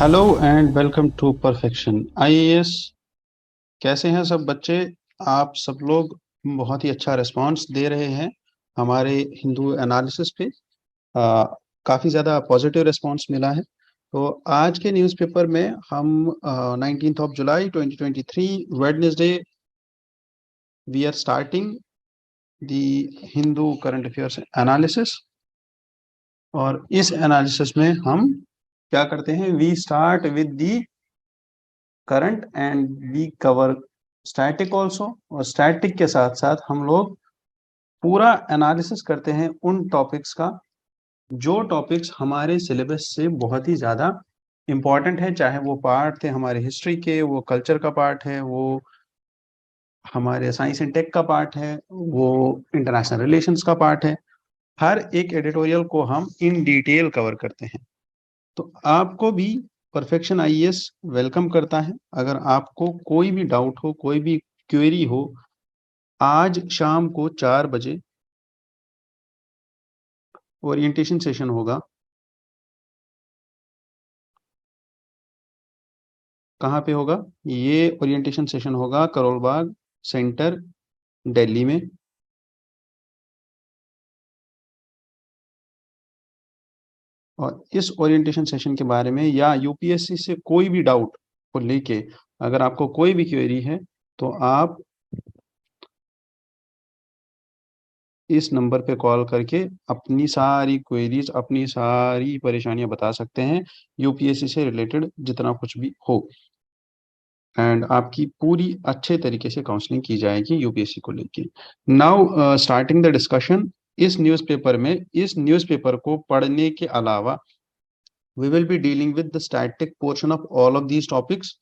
Hello and welcome to perfection IAS. कैसे हैं सब बच्चे? आप सब लोग बहुत ही अच्छा रिस्पांस दे रहे हैं हमारे हिंदू एनालिसिस पे। आ, काफ़ी ज़्यादा पॉजिटिव रिस्पांस मिला है। तो आज के न्यूज़पेपर में हम 19 जुलाई 2023 Wednesday we are starting the Hindu current affairs analysis. और इस एनालिसिस में हम क्या करते हैं? We start with the current and we cover static also. और स्टैटिक के साथ साथ हम लोग पूरा एनालिसिस करते हैं उन टॉपिक्स का जो टॉपिक्स हमारे सिलेबस से बहुत ही ज़्यादा इम्पॉर्टेंट है, चाहे वो पार्ट थे हमारे हिस्ट्री के, वो कल्चर का पार्ट है, वो हमारे साइंस एंड टेक का पार्ट है, वो इंटरनेशनल रिलेशंस का पार्ट है। हर एक एडिटोरियल को हम इन डिटेल कवर करते हैं। तो आपको भी परफेक्शन आईएएस वेलकम करता है। अगर आपको कोई भी डाउट हो, कोई भी क्वेरी हो, आज शाम को 4 बजे ओरिएंटेशन सेशन होगा। कहाँ पे होगा? ये ओरिएंटेशन सेशन होगा करोल बाग सेंटर, दिल्ली में। और इस ओरिएंटेशन सेशन के बारे में या यूपीएससी से कोई भी डाउट को लेके अगर आपको कोई भी क्वेरी है तो आप इस नंबर पे कॉल करके अपनी सारी क्वेरीज, अपनी सारी परेशानियां बता सकते हैं, यूपीएससी से रिलेटेड जितना कुछ भी हो। एंड आपकी पूरी अच्छे तरीके से काउंसलिंग की जाएगी यूपीएससी को लेके। Now starting the discussion. इस न्यूज़पेपर को पढ़ने के अलावा we will be dealing with the static portion of all of these topics.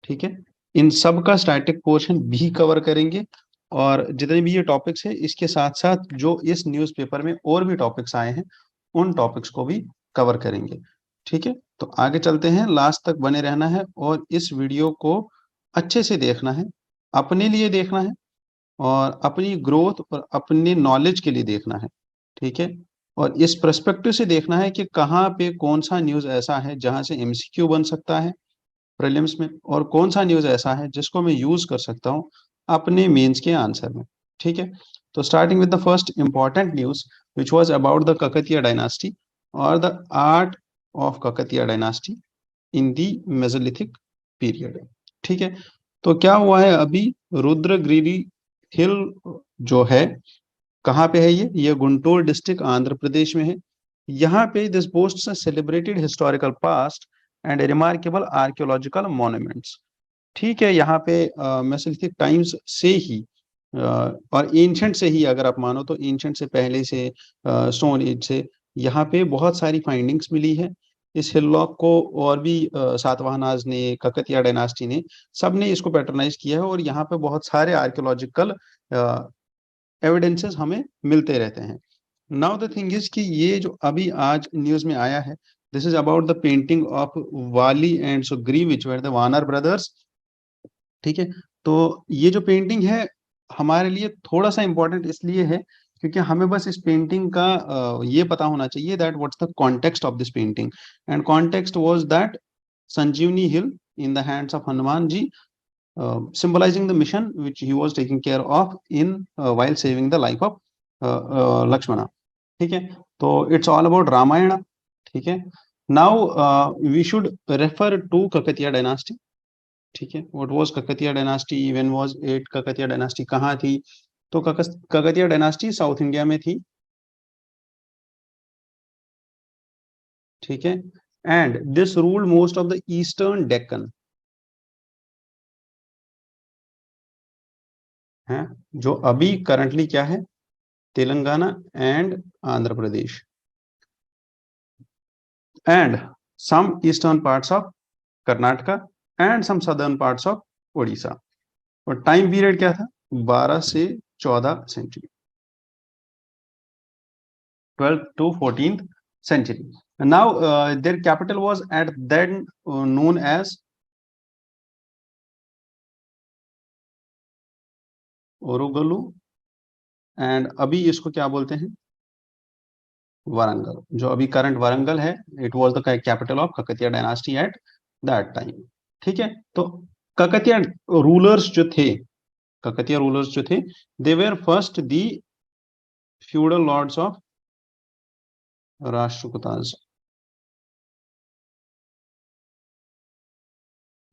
ठीक है, इन सब का स्टैटिक पोर्शन भी कवर करेंगे। और जितने भी ये टॉपिक्स है इसके साथ साथ जो इस न्यूज़पेपर में और भी टॉपिक्स आए हैं उन टॉपिक्स को भी कवर करेंगे। ठीक है, तो आगे चलते हैं। लास्ट तक बने रहना है और इस वीडियो को अच्छे से देखना है, अपने लिए देखना है और अपनी ग्रोथ और अपने नॉलेज के लिए देखना है। ठीक है, और इस पर्सपेक्टिव से देखना है कि कहाँ पे कौन सा न्यूज़ ऐसा है जहां से एमसीक्यू बन सकता है प्रीलिम्स में, और कौन सा न्यूज़ ऐसा है जिसको मैं यूज कर सकता हूँ अपने मेंस के आंसर में। ठीक है, तो starting with the first important news which was about the Kakatiya dynasty और the art of Kakatiya dynasty in the mesolithic period. ठीक है, तो क्या हुआ है अभी? रुद्रगिरी हिल जो है, कहाँ पे है? ये गुंटूर डिस्ट्रिक्ट आंध्र प्रदेश में है। यहाँ पे this बोस्ट्स a celebrated historical past and remarkable archaeological monuments. ठीक है, यहाँ पे मेसोलिथिक टाइम्स से ही और एंशंट से ही, अगर आप मानो तो एंशंट से पहले से, स्टोन एज से यहाँ पे बहुत सारी फाइंडिंग्स मिली है। इस हिललॉक को और भी सातवाहनाज ने, ककतिया डायनास्टी ने, सब ने इसको पैटर्नाइज किया है और यहाँ पे बहुत सारे आर्कियोलॉजिकल एविडेंसेस हमें मिलते रहते हैं। नाउ द थिंग इज कि ये जो अभी आज न्यूज में आया है, this is about the painting of Vali and Sugriva which were the vanara brothers. ठीक है, तो ये जो पेंटिंग है हमारे लिए थोड़ा सा इम्पोर्टेंट इसलिए है क्योंकि हमें बस इस पेंटिंग का ये पता होना चाहिए that what's the context of this painting. And context was that Sanjeevani hill in the hands of Hanuman ji, symbolizing the mission which he was taking care of in while saving the life of Lakshmana. ठीक है, तो it's all about Ramayana. ठीक है, now we should refer to Kakatiya dynasty. ठीक है, what was Kakatiya dynasty, when was it, Kakatiya dynasty कहाँ थी? तो ककतिया डायनास्टी साउथ इंडिया में थी। ठीक है, and this ruled most of the eastern Deccan है, जो अभी करंटली क्या है? Telangana and Andhra Pradesh and some eastern parts of Karnataka and some southern parts of Orissa. और टाइम पीरियड क्या था? 12 से 14 century, 12th to 14th century. Now their capital was at then known as Orugallu, and अभी इसको क्या बोलते हैं? वारंगल, जो अभी करंट वारंगल है, it was the capital of Kakatiya dynasty at that time. ठीक है, तो ककतिया रूलर्स जो थे, ककतिया रूलर्स जो थे, they were first the feudal lords of Rashtrakutas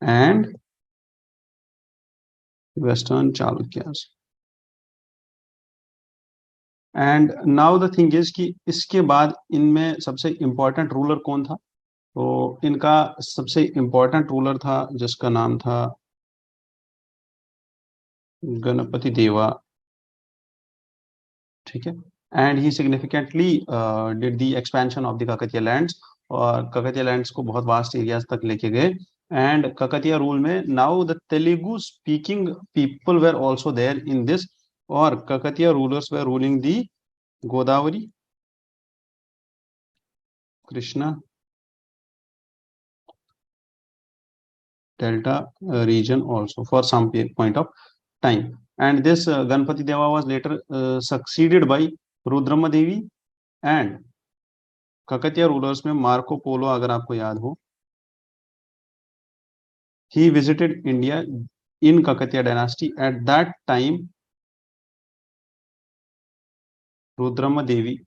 and western Chalukyas. And now the thing is कि इसके बाद इनमें सबसे इंपॉर्टेंट रूलर कौन था? तो इनका सबसे इंपॉर्टेंट रूलर था जिसका नाम था गणपति देवा। ठीक है, and he significantly did the expansion of the Kakatiya lands, और काकतिया लैंड्स को बहुत वास्ट एरियाज तक लेके गए। एंड काकतिया रूल में now the Telugu speaking people were also there in this, और Kakatiya rulers were ruling the Godavari, Krishna delta region also for some point of time. And this Ganpati Deva was later succeeded by Rudrama Devi, and Kakatiya rulers में Marco Polo अगर आपको याद हो, he visited India in Kakatiya dynasty. At that time Rudrama Devi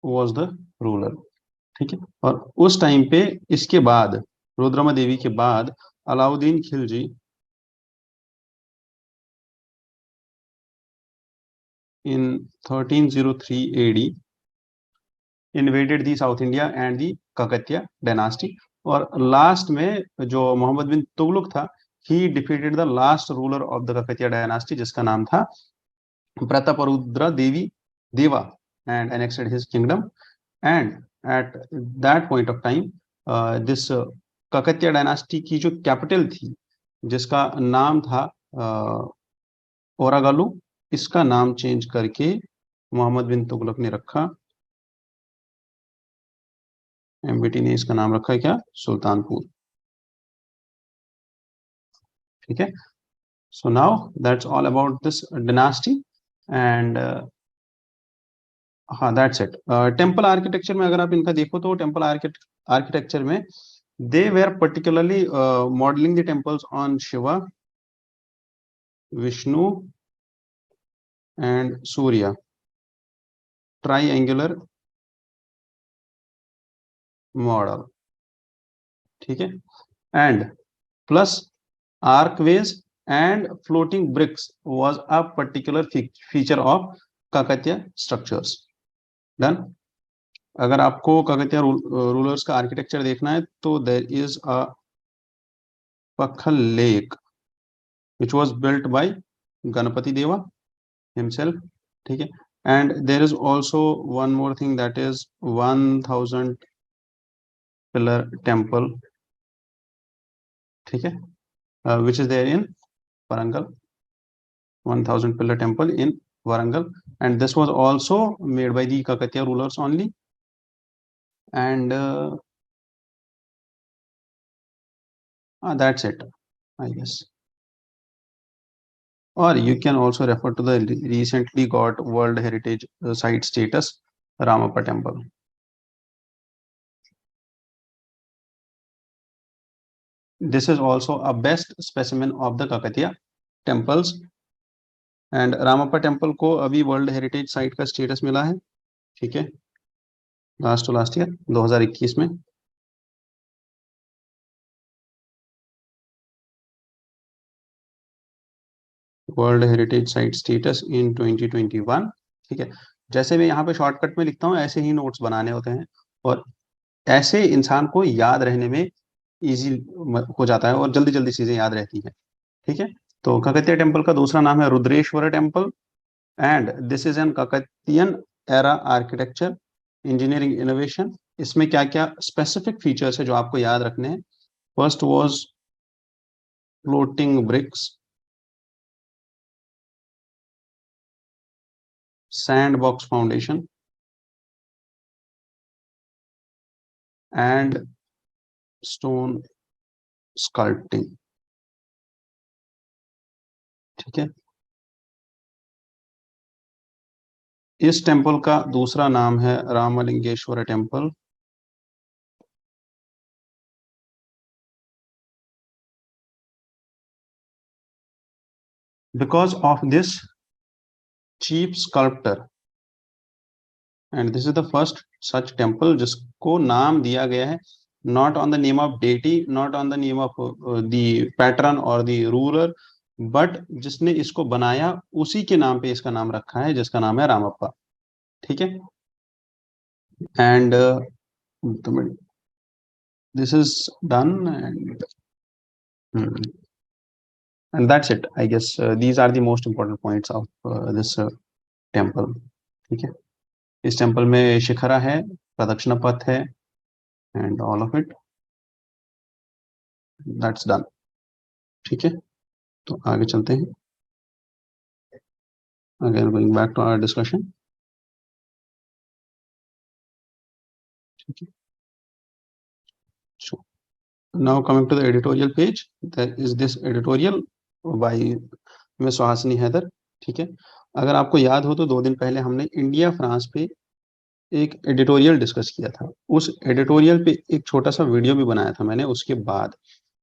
was the ruler। ठीक है, और उस time पे इसके बाद, रुद्रमा देवी के बाद, Alauddin Khilji in 1303 AD invaded the south India and the Kakatiya dynasty. और लास्ट में जो मोहम्मद बिन तुगलक था, he defeated the last ruler of the Kakatiya dynasty जिसका नाम था Prataparudra Devi Deva, and annexed his kingdom। And at that point of time this Kakatiya dynasty की जो कैपिटल थी जिसका नाम था ओरागालू, इसका नाम चेंज करके मोहम्मद बिन तुगलक ने रखा, एमबीटी ने इसका नाम रखा है क्या, सुल्तानपुर। ठीक है, so now that's all about this dynasty. And हाँ, दैट्स इट। टेम्पल आर्किटेक्चर में अगर आप इनका देखो तो टेम्पल आर्किटेक्चर में they were particularly modelling the temples on Shiva, Vishnu and Surya, triangular model. ठीक है, and plus archways and floating bricks was a particular feature of kakatiya structures। Done. अगर आपको काकतिया रूलर्स का आर्किटेक्चर देखना है तो there is a Pakhal lake which was built by Ganapati Deva himself। ठीक है, and there is also one more thing, that is 1000 pillar temple। ठीक है, which is there in Warangal, 1000 pillar temple in Warangal, and this was also made by the Kakatiya rulers only। And that's it, I guess। Or you can also refer to the recently got World Heritage Site status Ramappa Temple। This is also a best specimen of the Kakatiya temples। And Ramappa Temple को अभी World Heritage Site का status मिला है। ठीक है, last to last year 2021 में। World heritage site status in 2021। ठीक है, जैसे मैं यहाँ पे शॉर्टकट में लिखता हूँ ऐसे ही नोट्स बनाने होते हैं, और ऐसे इंसान को याद रहने में इजी हो जाता है और जल्दी जल्दी चीजें याद रहती हैं। ठीक है, तो काकतिया टेम्पल का दूसरा नाम है Rudreshwar temple, and this is an Kakatiyan era architecture engineering innovation. इसमें क्या क्या स्पेसिफिक फीचर्स है जो आपको याद रखने हैं? First was floating bricks, sand box foundation and stone sculpting. ठीक है, इस टेम्पल का दूसरा नाम है Ramalingeshwara temple. Because of this chief sculptor, and this is the first such temple जिसको नाम दिया गया है not on the name of deity, not on the name of the patron और द रूलर, बट जिसने इसको बनाया उसी के नाम पे इसका नाम रखा है, जिसका नाम है रामप्पा। ठीक है, and this is done, and that's it I guess. These are the most important points of this temple. ठीक है, इस टेम्पल में शिखरा है, प्रदक्षिणा पथ है, and all of it, that's done. ठीक है, तो आगे चलते हैं। Again going back to our discussion. ठीक है, so now coming to the editorial page, there is this editorial by Miss Suhasini Haidar. ठीक है, अगर आपको याद हो तो 2 दिन पहले हमने इंडिया फ्रांस पे एक एडिटोरियल डिस्कस किया था। उस एडिटोरियल पे एक छोटा सा वीडियो भी बनाया था मैंने उसके बाद,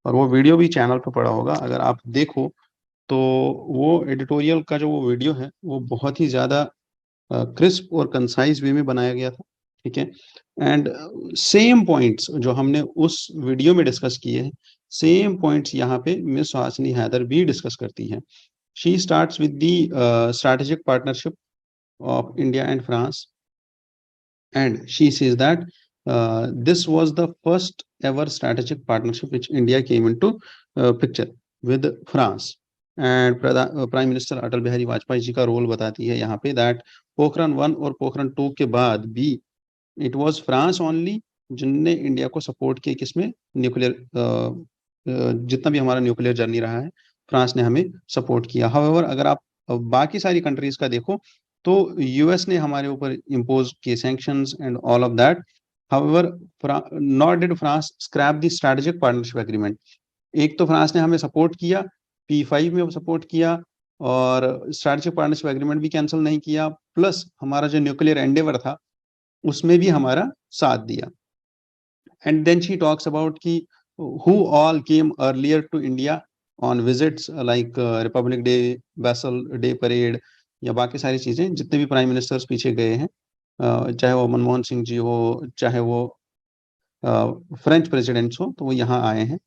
और वो वीडियो भी चैनल पे पड़ा होगा, अगर आप देखो तो वो एडिटोरियल का जो वो वीडियो है वो बहुत ही ज़्यादा क्रिस्प और कंसाइज वे में बनाया गया था। ठीक है, एंड सेम पॉइंट्स जो हमने उस वीडियो में डिस्कस किए हैं, सेम पॉइंट्स यहाँ पे मिस सुहासिनी हैदर भी डिस्कस करती हैं। She starts with the strategic partnership of India and France, and she says that this was the first ever strategic partnership which India came into picture with France, and prime minister Atal Bihari Vajpayee ji का role बताती है यहाँ पे that Pokhran 1 और पोखरण 2 के बाद भी it was France only जिनने इंडिया को सपोर्ट किया, किसमें, न्यूक्लियर, जितना भी हमारा न्यूक्लियर जर्नी रहा है फ्रांस ने हमें सपोर्ट किया। हाउएवर अगर आप बाकी सारी कंट्रीज का देखो तो यूएस ने हमारे ऊपर इम्पोज किए sanctions and all of that. However not did France scrap the strategic partnership agreement. एक तो फ्रांस ने हमें सपोर्ट किया, P5 में सपोर्ट किया, और स्ट्रेटेजिक पार्टनरशिप एग्रीमेंट भी कैंसिल नहीं किया, प्लस हमारा जो न्यूक्लियर एंडेवर था उसमें भी हमारा साथ दिया। And then she talks about ki who all came earlier to India on visits like Republic Day, Basel Day Parade, या बाकी सारी चीजें, जितने भी प्राइम मिनिस्टर्स पीछे गए हैं, चाहे वो मनमोहन सिंह जी हो, चाहे वो फ्रेंच प्रेसिडेंट्स हो, तो वो यहाँ आए हैं।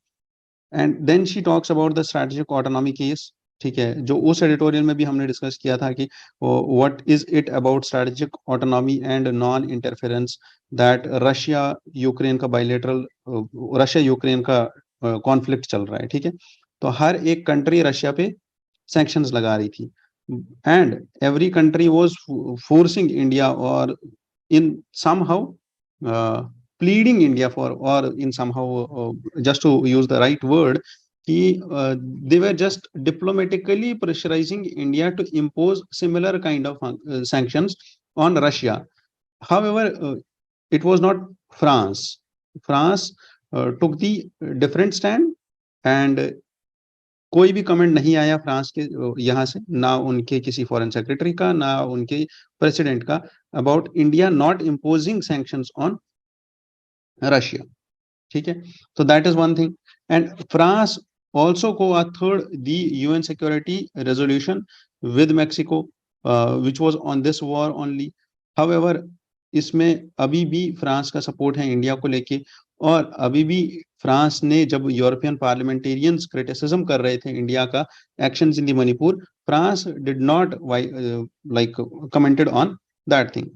And then she talks about the strategic autonomy case. ठीक है, जो उस एडिटोरियल में भी हमने डिस्कस किया था कि what is it about strategic autonomy and non interference, that Russia Ukraine का बाइलेटरल, रशिया यूक्रेन का कॉन्फ्लिक्ट चल रहा है। ठीक है, तो हर एक कंट्री रशिया पे सैंक्शंस लगा रही थी, and every country was forcing India और इन somehow pleading India for, or in somehow, just to use the right word, they were just diplomatically pressurizing India to impose similar kind of sanctions on Russia. However, it was not France. France took the different stand, and कोई भी comment नहीं आया France के यहाँ से, ना उनके किसी फॉरेन सेक्रेटरी का, ना उनके प्रेसिडेंट का, about India not imposing sanctions on Russia. ठीक है, तो that is one thing. And France also co-authored the UN Security Resolution with Mexico, which was on this war only. However, इसमें अभी भी फ्रांस का सपोर्ट है India को लेके, और अभी भी फ्रांस ने जब यूरोपियन पार्लियामेंटेरियंस क्रिटिसिज्म कर रहे थे इंडिया का actions in the Manipur, France did not like commented on that thing.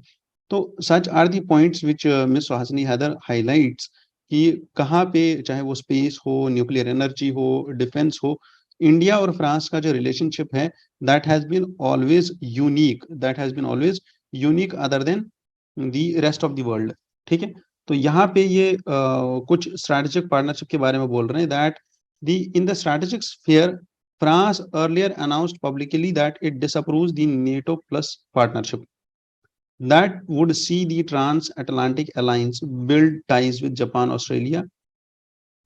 तो such are the points which miss Suhasini Haidar highlights कि कहाँ पे, चाहे वो स्पेस हो, न्यूक्लियर एनर्जी हो, डिफेंस हो, इंडिया और फ्रांस का जो रिलेशनशिप है that has been always unique, that has been always unique other than the rest of the world. ठीक है, तो यहाँ पे ये कुछ स्ट्रैटेजिक पार्टनरशिप के बारे में बोल रहे हैं that the in the strategic sphere France earlier announced publicly that it disapproves the NATO plus partnership that would see the transatlantic alliance build ties with Japan, Australia,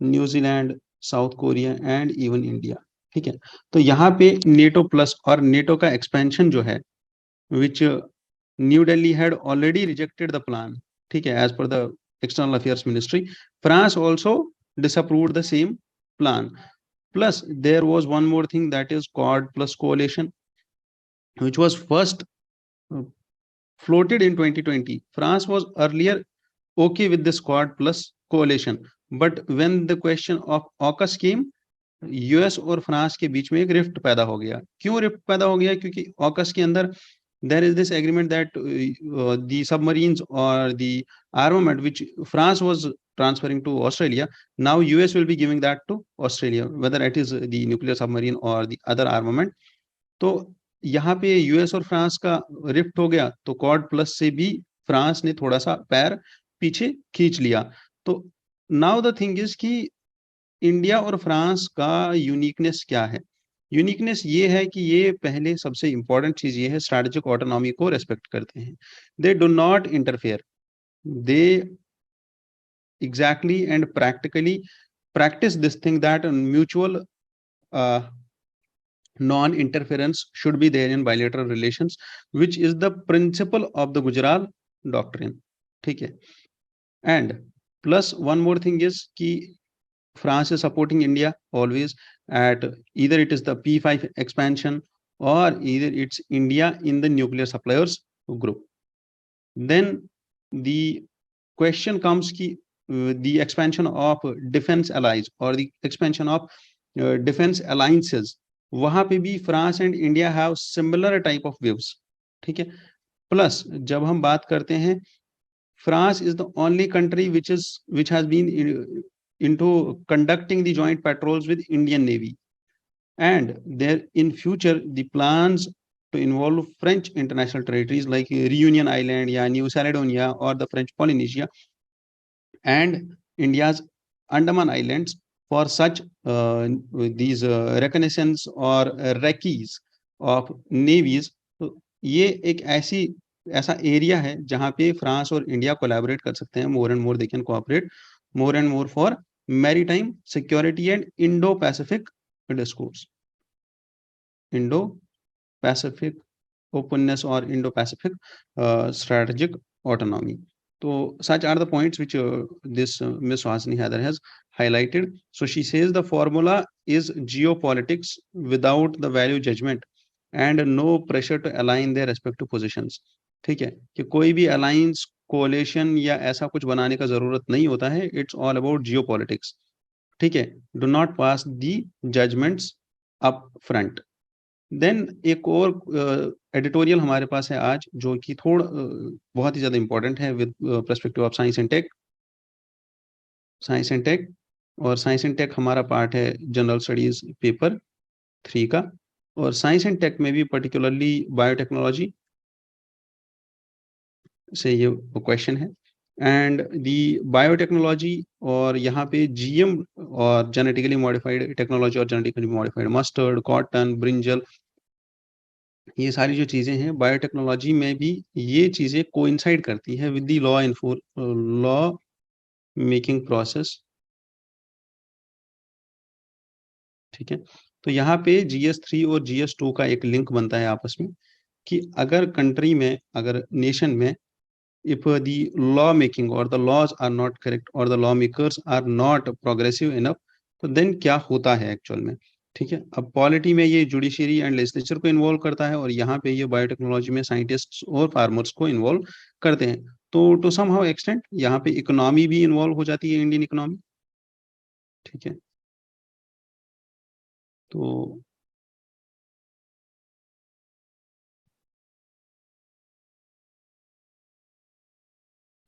New Zealand, South Korea and even India। ठीक है, तो यहाँ पे NATO plus और NATO का expansion जो है, which New Delhi had already rejected the plan, ठीक है, as per the external affairs ministry. France also disapproved the same plan. Plus, there was one more thing, that is Quad Plus coalition, which was first uh, floated in 2020. France was earlier okay with this Quad Plus coalition, but when the question of AUKUS came, US और France के बीच में एक rift पैदा हो गया. क्यों rift पैदा हो गया? क्योंकि ऑकस के अंदर there is this agreement that the submarines or the armament which France was transferring to Australia, now US will be giving that to Australia, whether it is the nuclear submarine or the other armament. तो यहाँ पे US और France का rift हो गया, तो quad plus से भी फ्रांस ने थोड़ा सा पैर पीछे खींच लिया. तो नाउ द थिंग इज कि इंडिया और फ्रांस का यूनिकनेस क्या है? यूनिकनेस ये है कि ये पहले सबसे इंपॉर्टेंट चीज ये है, स्ट्रैटेजिक ऑटोनॉमी को रेस्पेक्ट करते हैं. They do not interfere, they exactly and practically practice this thing that mutual non-interference should be there in bilateral relations, which is the principle of the Gujarat doctrine. ठीक है. And plus one more thing is कि France is supporting India always at either it is the P5 expansion or either it's India in the nuclear suppliers group. Then the question comes ki the expansion of defense allies or the expansion of defense alliances, वहां पे भी France and India have similar type of views. ठीक है. Plus जब हम बात करते हैं, France is the only country which has been into conducting the joint patrols with Indian Navy, and there in future the plans to involve French international territories like Reunion Island या New Caledonia or the French Polynesia and India's Andaman Islands for such these reconnaissance or recce's of navies. तो ये एक ऐसा area है जहां पे France और India collaborate कर सकते हैं. More and more they can cooperate more and more for maritime security and Indo Pacific discourse, Indo Pacific openness or Indo-Pacific strategic autonomy. So such are the points which this Ms. Suhasini Haidar has highlighted. So she says the formula is geopolitics without the value judgment and no pressure to align their respective positions. ठीक है, कि कोई भी alliance coalition या ऐसा कुछ बनाने का जरूरत नहीं होता है. It's all about geopolitics. ठीक है. Do not pass the judgements up front. Then एक और एडिटोरियल हमारे पास है आज, जो कि थोड़ा बहुत ही ज्यादा इंपॉर्टेंट है with perspective of science and tech. Science and tech और साइंस एंड टेक हमारा पार्ट है जनरल स्टडीज पेपर 3 का, और साइंस एंड टेक में भी पर्टिकुलरली बायोटेक्नोलॉजी से ये क्वेश्चन है. एंड दी बायोटेक्नोलॉजी और यहाँ पे जीएम और जेनेटिकली मॉडिफाइड टेक्नोलॉजी और genetically modified mustard, cotton, brinjal, ये सारी जो चीजें हैं बायोटेक्नोलॉजी में भी ये चीजें कोइंसाइड करती है with the law making process. ठीक है. तो यहाँ पे GS3 और GS2 का एक लिंक बनता है आपस में, कि अगर कंट्री में, अगर नेशन में, if the law making or the laws are not correct or the lawmakers are not progressive enough, तो then क्या होता है एक्चुअल में. ठीक है. अब पॉलिटी में ये जुडिशियरी एंड लेजिस्लेचर को इन्वॉल्व करता है, और यहाँ पे ये बायोटेक्नोलॉजी में साइंटिस्ट्स और फार्मर्स को इन्वॉल्व करते हैं. तो टू सम हाउ एक्सटेंट यहाँ पे इकोनॉमी भी इन्वॉल्व हो जाती है, इंडियन इकोनॉमी. ठीक है. तो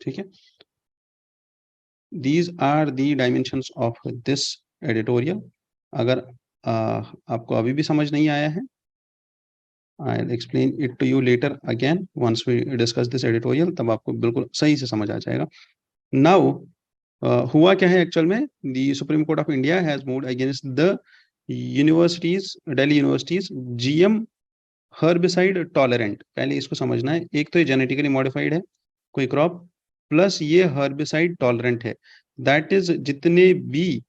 ठीक है. These are the dimensions of this editorial. अगर आपको अभी भी समझ नहीं आया है, I'll explain it to you later again once we discuss this editorial, तब आपको बिल्कुल सही से समझ आ जाएगा. Now हुआ क्या है एक्चुअल में, the Supreme Court of India has moved against the universities, Delhi universities, GM herbicide tolerant. पहले इसको समझना है. एक तो ये जेनेटिकली मॉडिफाइड है कोई क्रॉप, प्लस ये हर्बिसाइड टॉलरेंट है. दैट इज जितने भी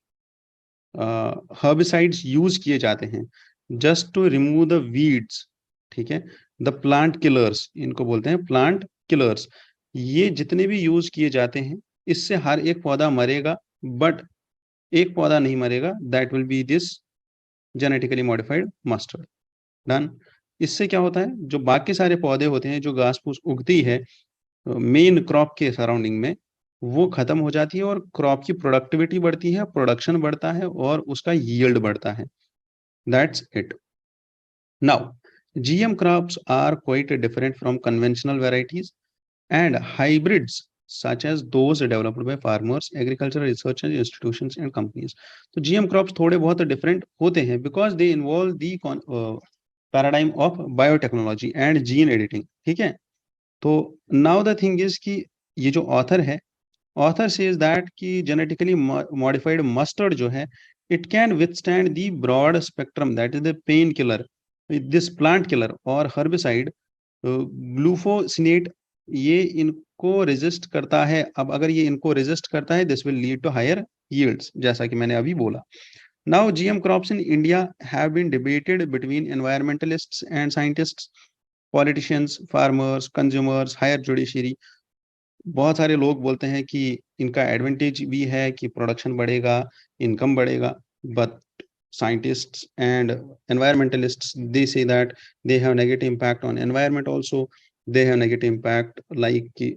हर्बिसाइड्स यूज किए जाते हैं just to remove the weeds ठीक है। द प्लांट किलर्स, इनको बोलते हैं प्लांट किलर्स। ये जितने भी यूज किए जाते हैं, इससे हर एक पौधा मरेगा, बट एक पौधा नहीं मरेगा, that will B this genetically modified mustard. Done. इससे क्या होता है, जो बाकी सारे पौधे होते हैं, जो घास फूस उगती है मेन क्रॉप के सराउंडिंग में, वो खत्म हो जाती है, और क्रॉप की प्रोडक्टिविटी बढ़ती है, प्रोडक्शन बढ़ता है, और उसका यील्ड बढ़ता है। That's it. Now GM crops are quite different from conventional varieties and hybrids such as those developed by farmers, agricultural research institutions and companies. तो GM crops थोड़े बहुत डिफरेंट होते हैं because they involve the paradigm of biotechnology and gene editing। ठीक है। तो now the thing is कि ये जो ऑथर है, ऑथर says that कि genetically modified mustard जो है, it can withstand the broad spectrum, that is the painkiller, this plant killer और herbicide ग्लूफोसिनेट, ये इनको रेजिस्ट करता है। अब अगर ये इनको रेजिस्ट करता है, this will lead to higher yields, जैसा कि मैंने अभी बोला। Now GM crops in India have been debated between environmentalists and scientists, politicians, farmers, consumers, higher judiciary. बहुत सारे लोग बोलते हैं कि इनका एडवांटेज भी है कि प्रोडक्शन बढ़ेगा, इनकम बढ़ेगा, but scientists and environmentalists, they say that they have negative impact on environment also, they have negative impact like कि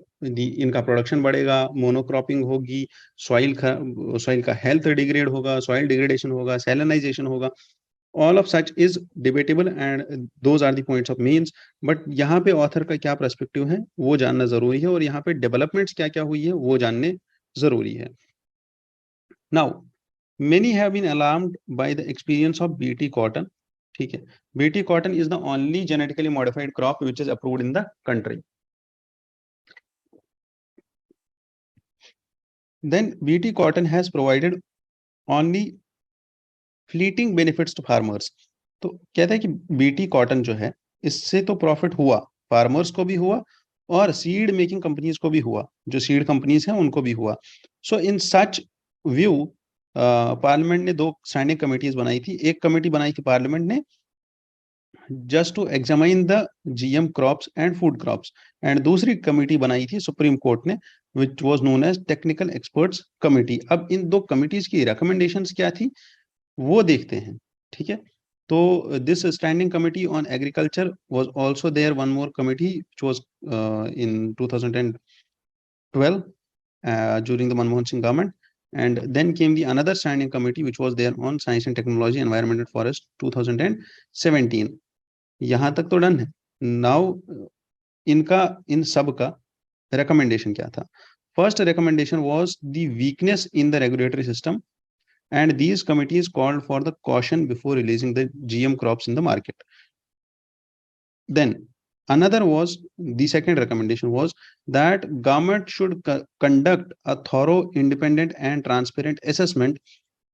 इनका प्रोडक्शन बढ़ेगा, मोनोक्रॉपिंग होगी, सॉइल का हेल्थ डिग्रेड होगा, सॉइल डिग्रेडेशन होगा, सैलिनाइजेशन होगा। All of such is debatable and those are the points of means. But यहाँ पे ऑथर का क्या पर्सपेक्टिव है वो जानना जरूरी है, और यहाँ पे डेवलपमेंट्स क्या क्या हुई है वो जानने जरूरी है। Now many have been alarmed by the experience of BT cotton। ठीक है। BT cotton is the only genetically modified crop which is approved in the country। Then BT cotton has provided only fleeting benefits to farmers। तो कहते हैं कि BT cotton जो है, इससे तो प्रॉफिट हुआ, फार्मर्स को भी हुआ, और सीड मेकिंग कंपनीज को भी हुआ, जो सीड कंपनीज हैं उनको भी हुआ। सो इन सच व्यू पार्लियामेंट ने दो स्टैंडिंग कमेटीज बनाई थी। एक कमेटी बनाई थी पार्लियामेंट ने just to examine the GM crops and food crops, and दूसरी कमेटी बनाई थी सुप्रीम कोर्ट ने, which was known as technical experts committee. अब इन दो कमिटीज की रिकमेंडेशंस क्या थी वो देखते हैं। ठीक है। तो this standing committee on agriculture was also there, one more committee which was in 2012 during the Manmohan Singh government, and then came the another standing committee which was there on science and technology, environment and forest 2017। यहां तक तो done है। Now इनका इन सब का recommendation क्या था? First recommendation was the weakness in the regulatory system, and these committees called for the caution before releasing the GM crops in the market. Then another was, the second recommendation was that government should conduct a thorough, independent and transparent assessment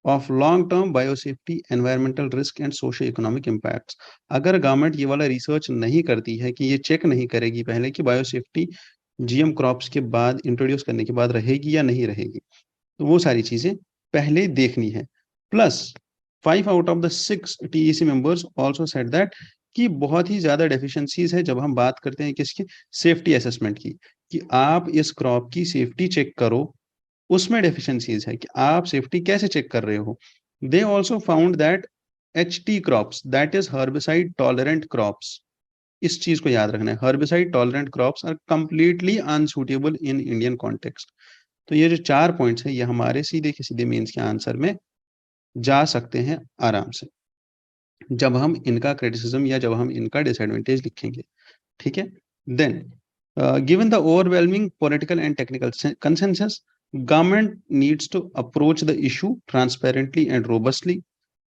of long term biosafety, environmental risk and socio economic impacts। अगर government ये वाला research नहीं करती है, कि ये check नहीं करेगी पहले कि बायोसेफ्टी GM क्रॉप्स के बाद इंट्रोड्यूस करने के बाद रहेगी या नहीं रहेगी, तो वो सारी चीजें पहले देखनी है। Plus 5 out of the 6 TEC members also said that कि बहुत ही ज्यादा डेफिशिएंसीज है जब हम बात करते हैं किसकी, सेफ्टी असेसमेंट की, कि आप इस क्रॉप की सेफ्टी चेक करो, उसमें डेफिशिएंसीज है कि आप सेफ्टी कैसे चेक कर रहे हो। They also found that HT crops, that is herbicide tolerant crops, इस चीज को याद रखना है, herbicide tolerant crops are completely unsuitable in Indian context. तो ये जो 4 पॉइंट्स है, ये हमारे सीधे के सीधे मेंस के आंसर में जा सकते हैं आराम से, जब हम इनका क्रिटिसिज्म या जब हम इनका डिसएडवांटेज लिखेंगे। ठीक है। Then given the overwhelming political and technical consensus, government needs to approach the issue transparently and robustly.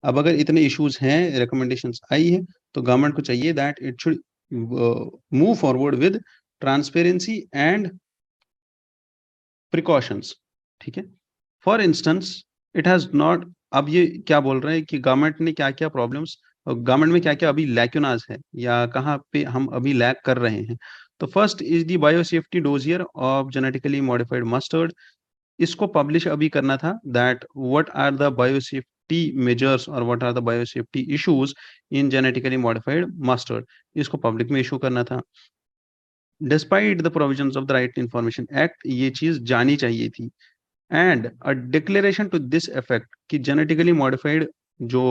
अब अगर इतने इश्यूज हैं, रिकमेंडेशंस आई है, तो गवर्नमेंट को चाहिए that it should move forward with transparency and precautions. ठीक है। For instance it has not, अब ये क्या बोल रहे हैं कि गवर्नमेंट ने क्या क्या प्रॉब्लम्स, गवर्नमेंट में क्या क्या अभी लैक्यूनास है, या कहाँ पे हम अभी लैक कर रहे हैं। तो first is the biosafety dossier of genetically modified mustard. इसको पब्लिश अभी करना था, that what are the biosafety measures or what are the biosafety issues in genetically modified mustard, इसको पब्लिक में इशू करना था. Despite the provisions of the Right to Information Act, ये चीज जानी चाहिए थी. And a declaration to this effect कि जेनेटिकली मॉडिफाइड जो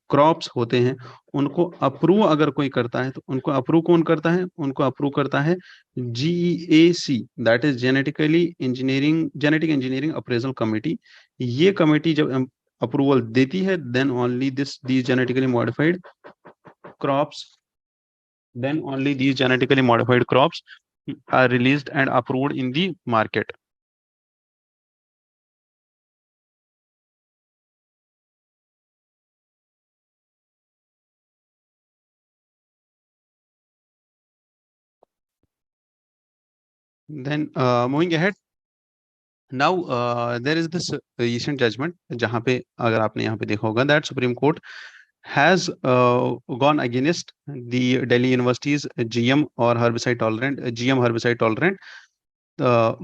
क्रॉप्स होते हैं उनको अप्रूव अगर कोई करता है तो उनको अप्रूव कौन करता है? उनको अप्रूव करता है GEAC, that is genetic engineering appraisal committee. ये कमेटी जब अप्रूवल देती है then only these genetically modified crops are released and approved in the market. Then moving ahead, now there is this recent judgment जहाँ पे अगर आपने यहाँ पे देखा होगा that Supreme Court has gone against the Delhi University's GM herbicide tolerant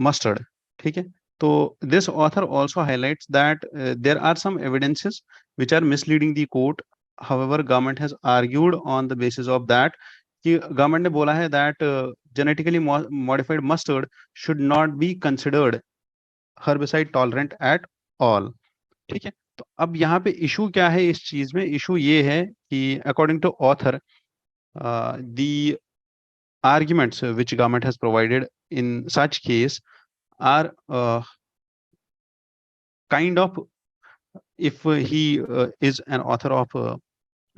mustard. ठीक है. तो this author also highlights that there are some evidences which are misleading the court. However, government has argued on the basis of that कि government ने बोला है that genetically modified mustard should not be considered herbicide tolerant at all. ठीक है. तो अब यहाँ पे इशू क्या है इस चीज में? इशू ये है कि according to author the arguments which government has provided in such case are kind of, if he is an author of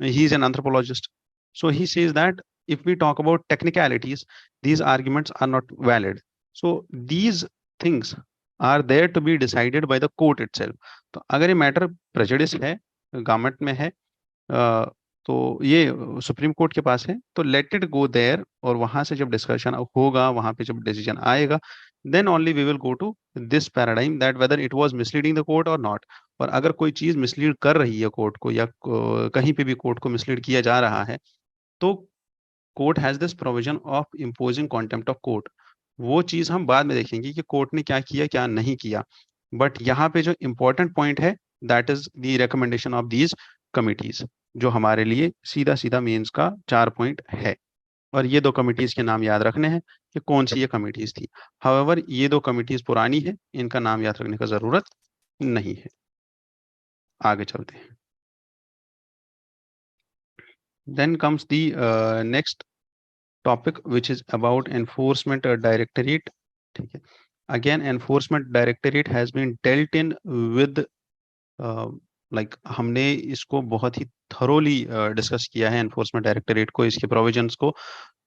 he is an anthropologist, so he says that if we talk about technicalities, these arguments are not valid. So these things are there to be decided by the court itself. तो अगर ये matter prejudice है, government में है, तो ये supreme court के पास है, तो लेट इट गो देयर, और वहां से जब डिस्कशन होगा, वहां पे जब डिसीजन आएगा, then only we will go to this paradigm that whether it was misleading the court और नॉट. और अगर कोई चीज मिसलीड कर रही है कोर्ट को, या कहीं पे भी कोर्ट को मिसलीड किया जा रहा है, तो court has this provision of imposing contempt of court. वो चीज हम बाद में देखेंगे कि कोर्ट ने क्या किया क्या नहीं किया. बट यहाँ पे जो इंपॉर्टेंट पॉइंट है that is the recommendation of these committees, जो हमारे लिए सीधा सीधा मेंस का 4 पॉइंट है. और ये 2 कमिटीज के नाम याद रखने हैं कि कौन सी ये कमिटीज थी. हाउएवर ये 2 कमिटीज पुरानी है, इनका नाम याद रखने का जरूरत नहीं है. आगे चलते हैं. Then comes the next topic which is about enforcement directorate. ठीक है. Again, enforcement directorate has been dealt in with like हमने इसको बहुत ही thoroughly डिस्कस किया है enforcement directorate को, इसके प्रोविजंस को.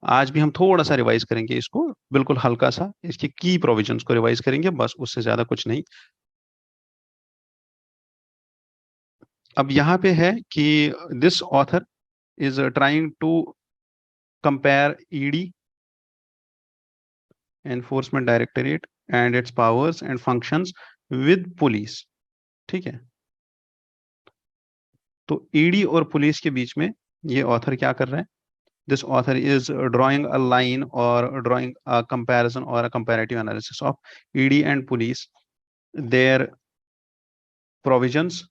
आज भी हम थोड़ा सा रिवाइज करेंगे इसको, बिल्कुल हल्का सा इसकी की प्रोविजंस को रिवाइज करेंगे, बस उससे ज्यादा कुछ नहीं. अब यहाँ पे है कि this author is trying to compare ED, Enforcement Directorate, and its powers and functions with police. ठीक है. तो ED और पुलिस के बीच में ये ऑथर क्या कर रहा है? This author is drawing a line or drawing a comparison or a comparative analysis of ED and police, their provisions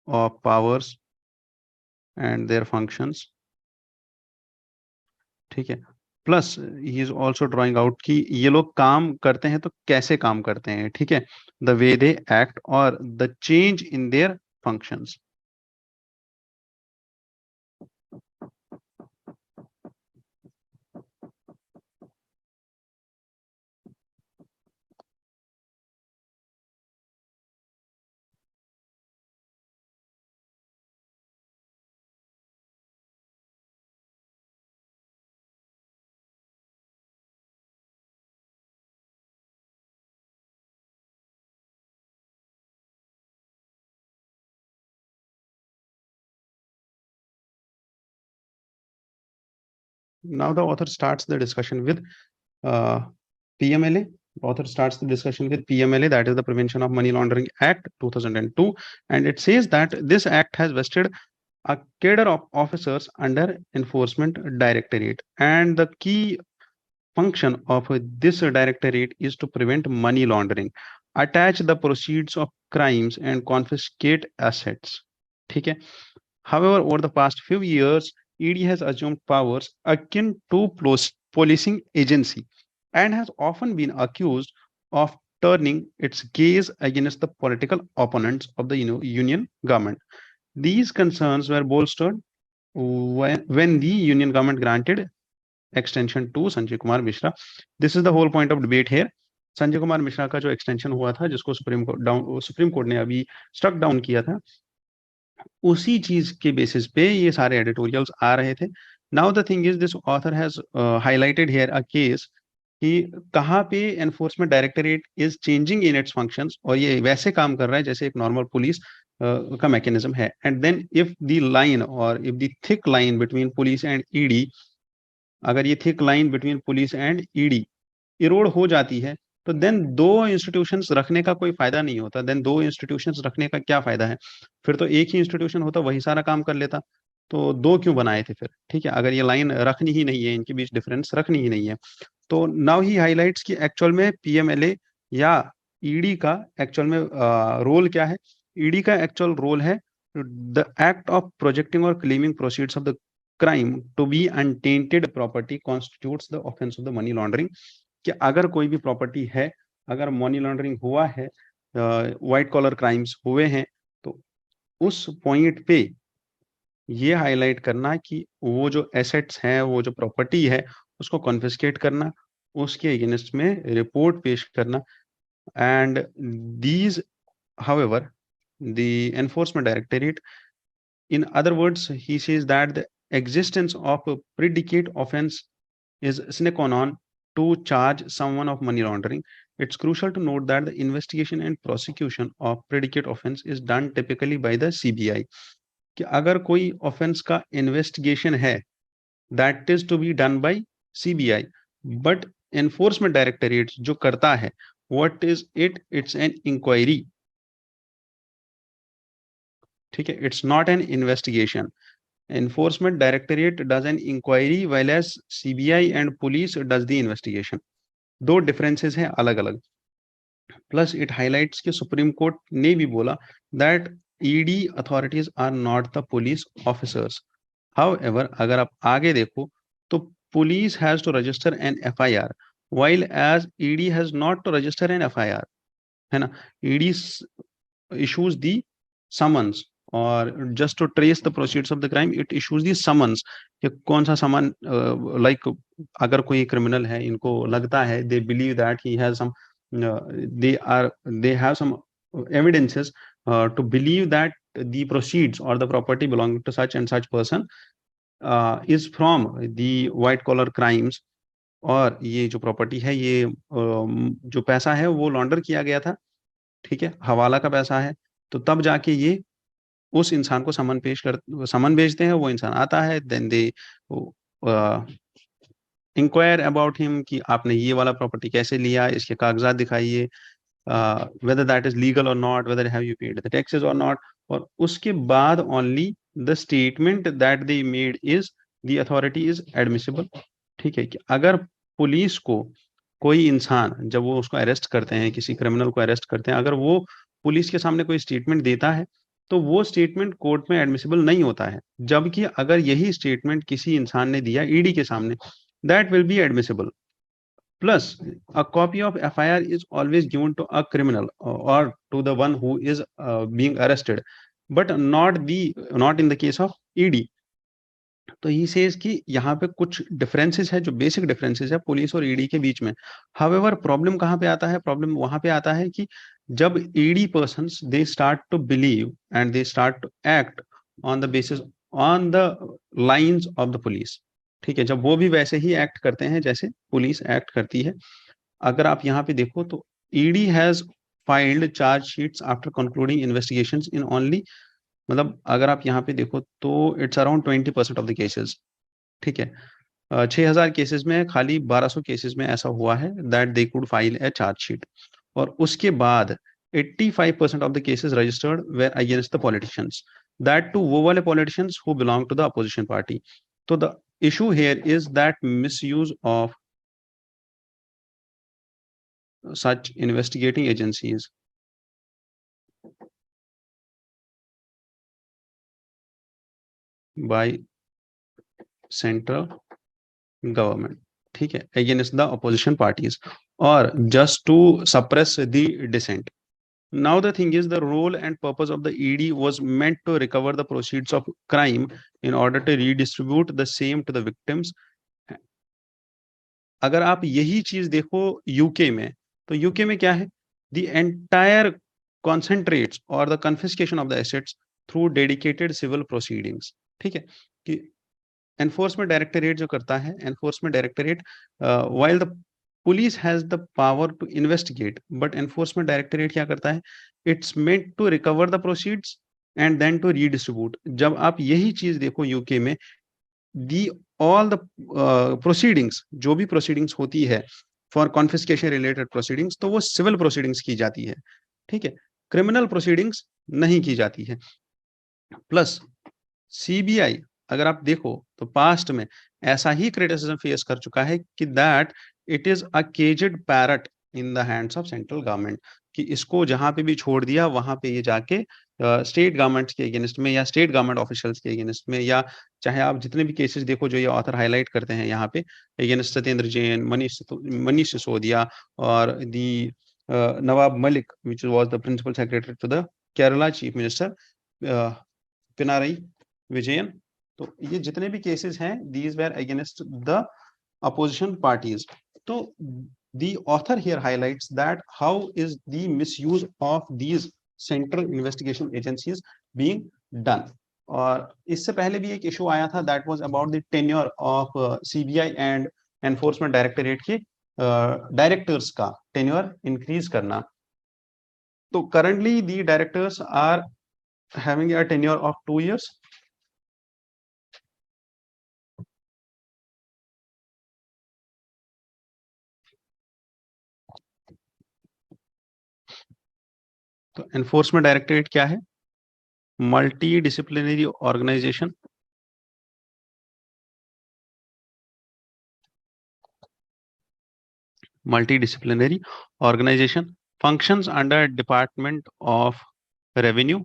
of powers and their functions. ठीक है. Plus he is also drawing out कि ये लोग काम करते हैं तो कैसे काम करते हैं. ठीक है. द वे दे एक्ट और the change in their functions. Now the author starts the discussion with PMLA. Author starts the discussion with PMLA, that is the Prevention of Money Laundering Act 2002, and it says that this act has vested a cadre of officers under Enforcement Directorate, and the key function of this directorate is to prevent money laundering. attach the proceeds of crimes and confiscate assets. ठीक है. However, over the past few years, ED has assumed powers akin to policing agency and has often been accused of turning its gaze against the political opponents of the union government. These concerns were bolstered when the union government granted extension to Sanjay Kumar Mishra. This is the whole point of debate here. Sanjay Kumar Mishra का जो extension हुआ था, जिसको supreme Court ने अभी struck down किया था, उसी चीज के बेसिस पे ये सारे एडिटोरियल्स आ रहे थे. Now the thing is, this author has highlighted here a case कि कहाँ पे enforcement directorate is changing in its functions, और ये वैसे काम कर रहा है जैसे एक नॉर्मल पुलिस का मैकेनिज्म है. And then if the line और if the thick line between police and ED, अगर ये thick line between police and ED erode हो जाती है, तो देन दो इंस्टीट्यूशंस रखने का कोई फायदा नहीं होता. देन दो इंस्टीट्यूशंस रखने का क्या फायदा है? फिर तो एक ही इंस्टीट्यूशन होता, वही सारा काम कर लेता. तो दो क्यों बनाए थे फिर? ठीक है, अगर ये लाइन रखनी ही नहीं है, इनके बीच डिफरेंस रखनी ही नहीं है. तो नाउ ही हाईलाइट्स कि एक्चुअल में पीएमएलए या ईडी का एक्चुअल में रोल क्या है. ईडी का एक्चुअल रोल है द एक्ट ऑफ प्रोजेक्टिंग और claiming proceeds of the crime to be untainted property constitutes the offence of the money laundering. कि अगर कोई भी प्रॉपर्टी है, अगर मनी लॉन्ड्रिंग हुआ है, व्हाइट कॉलर क्राइम्स हुए हैं, तो उस पॉइंट पे ये हाईलाइट करना कि वो जो एसेट्स हैं, वो जो प्रॉपर्टी है, उसको कॉन्फिस्केट करना, उसके अगेंस्ट में रिपोर्ट पेश करना. And these however the enforcement directorate, in other words, he says that the existence of a predicate offense is sine qua non to charge someone of money laundering. It's crucial to note that the investigation and prosecution of predicate offense is done typically by the CBI. कि अगर कोई offense का investigation है, that is to be done by CBI. But enforcement directorate जो करता है, what is it? It's an inquiry. ठीक है, it's not an investigation. Enforcement Directorate does an inquiry while as CBI and police does the investigation. दो differences हैं अलग अलग. Plus it highlights कि सुप्रीम कोर्ट ने भी बोला that ED authorities are not the police officers. However, अगर आप आगे देखो तो police has to register an FIR while as ED has not to register an FIR. है ना? ED issues the summons, और just to trace the proceeds of the crime it issues the summons. कि कौन सा समन, like अगर कोई criminal है, इनको लगता है, they believe that he has some they have some evidences to believe that the proceeds or the property belonging to such and such person is from the white collar crimes, और ये जो property है, ये जो पैसा है वो लॉन्डर किया गया था. ठीक है, हवाला का पैसा है. तो तब जाके ये उस इंसान को समन भेजते हैं, वो इंसान आता है, then they enquire about him कि आपने ये वाला प्रॉपर्टी कैसे लिया, इसके कागजात दिखाइए, whether that is legal or not, whether have you paid the taxes or not. और उसके बाद only the statement that they made is the authority is admissible. ठीक है, कि अगर पुलिस को कोई इंसान, जब वो उसको अरेस्ट करते हैं, किसी क्रिमिनल को अरेस्ट करते हैं, अगर वो पुलिस के सामने कोई स्टेटमेंट देता है, तो वो स्टेटमेंट कोर्ट में एडमिसिबल नहीं होता है. जबकि अगर यही स्टेटमेंट किसी इंसान ने दिया ईडी के सामने, that will B admissible. Plus, a copy of FIR is always given to a criminal or to the one who is being arrested, but not in the case of ED. तो he says कि यहाँ पे कुछ differences है, जो basic differences है police और ED के बीच में. हाउएवर प्रॉब्लम कहाँ पे आता है? प्रॉब्लम वहां पे आता है कि जब ED persons they start to believe and they start to act on the basis on the lines of the police. ठीक है, जब वो भी वैसे ही एक्ट करते हैं जैसे पुलिस एक्ट करती है. अगर आप यहाँ पे देखो तो ED has filed charge sheets after concluding investigations in only, मतलब अगर आप यहाँ पे देखो तो it's around 20% of the cases. ठीक है, 6000 केसेस में खाली 1200 केसेस में ऐसा हुआ है that they could file a charge sheet. और उसके बाद 85% of the cases registered were against the politicians, that too वो वाले politicians who belong to the opposition party. तो the issue here is that misuse of such investigating agencies by central government, ठीक है, against the opposition parties or just to suppress the dissent. Now the thing is, the role and purpose of the ED was meant to recover the proceeds of crime in order to redistribute the same to the victims. अगर आप यही चीज देखो UK में, तो UK में क्या है, द एंटायर कॉन्सेंट्रेट्स और the confiscation of the assets through dedicated civil proceedings, ठीक है, कि एनफोर्समेंट डायरेक्टरेट जो करता है, Enforcement Directorate while the police has the power to investigate, but Enforcement Directorate क्या करता है, it's meant to recover the proceeds and then to redistribute. जब आप यही चीज देखो यूके में, दी ऑल द प्रोसीडिंग्स, जो भी प्रोसीडिंग्स होती है फॉर कॉन्फिस्केशन रिलेटेड प्रोसीडिंग्स, तो वो सिविल प्रोसीडिंग्स की जाती है, ठीक है, क्रिमिनल प्रोसीडिंग्स नहीं की जाती है। प्लस सीबीआई अगर आप देखो तो पास्ट में ऐसा ही क्रिटिसिज्म फेस कर चुका है कि that it is a caged parrot in the hands of central government, कि इसको जहां पे भी छोड़ दिया वहां पे ये जाके स्टेट गवर्नमेंट के अगेंस्ट में या स्टेट गवर्नमेंट ऑफिशियल्स के अगेंस्ट में, या चाहे आप जितने भी केसेस देखो जो ये ऑथर हाईलाइट करते हैं यहाँ पे, अगेंस्ट सत्येंद्र जैन, मनीष सिसोदिया और the Nawab Malik which was the principal secretary to the Kerala chief minister Pinarayi Vijayan, तो ये जितने भी केसेस हैं, these were against the opposition parties. So the author here highlights that how is the misuse of these central investigation agencies being done. और इससे पहले भी एक इशू आया था, that was about the tenure of CBI and enforcement directorate के directors का tenure increase करना। तो currently the directors are having a tenure of 2 years. तो एनफोर्समेंट डायरेक्टरेट क्या है, multidisciplinary organisation, multidisciplinary organization, functions under Department of Revenue,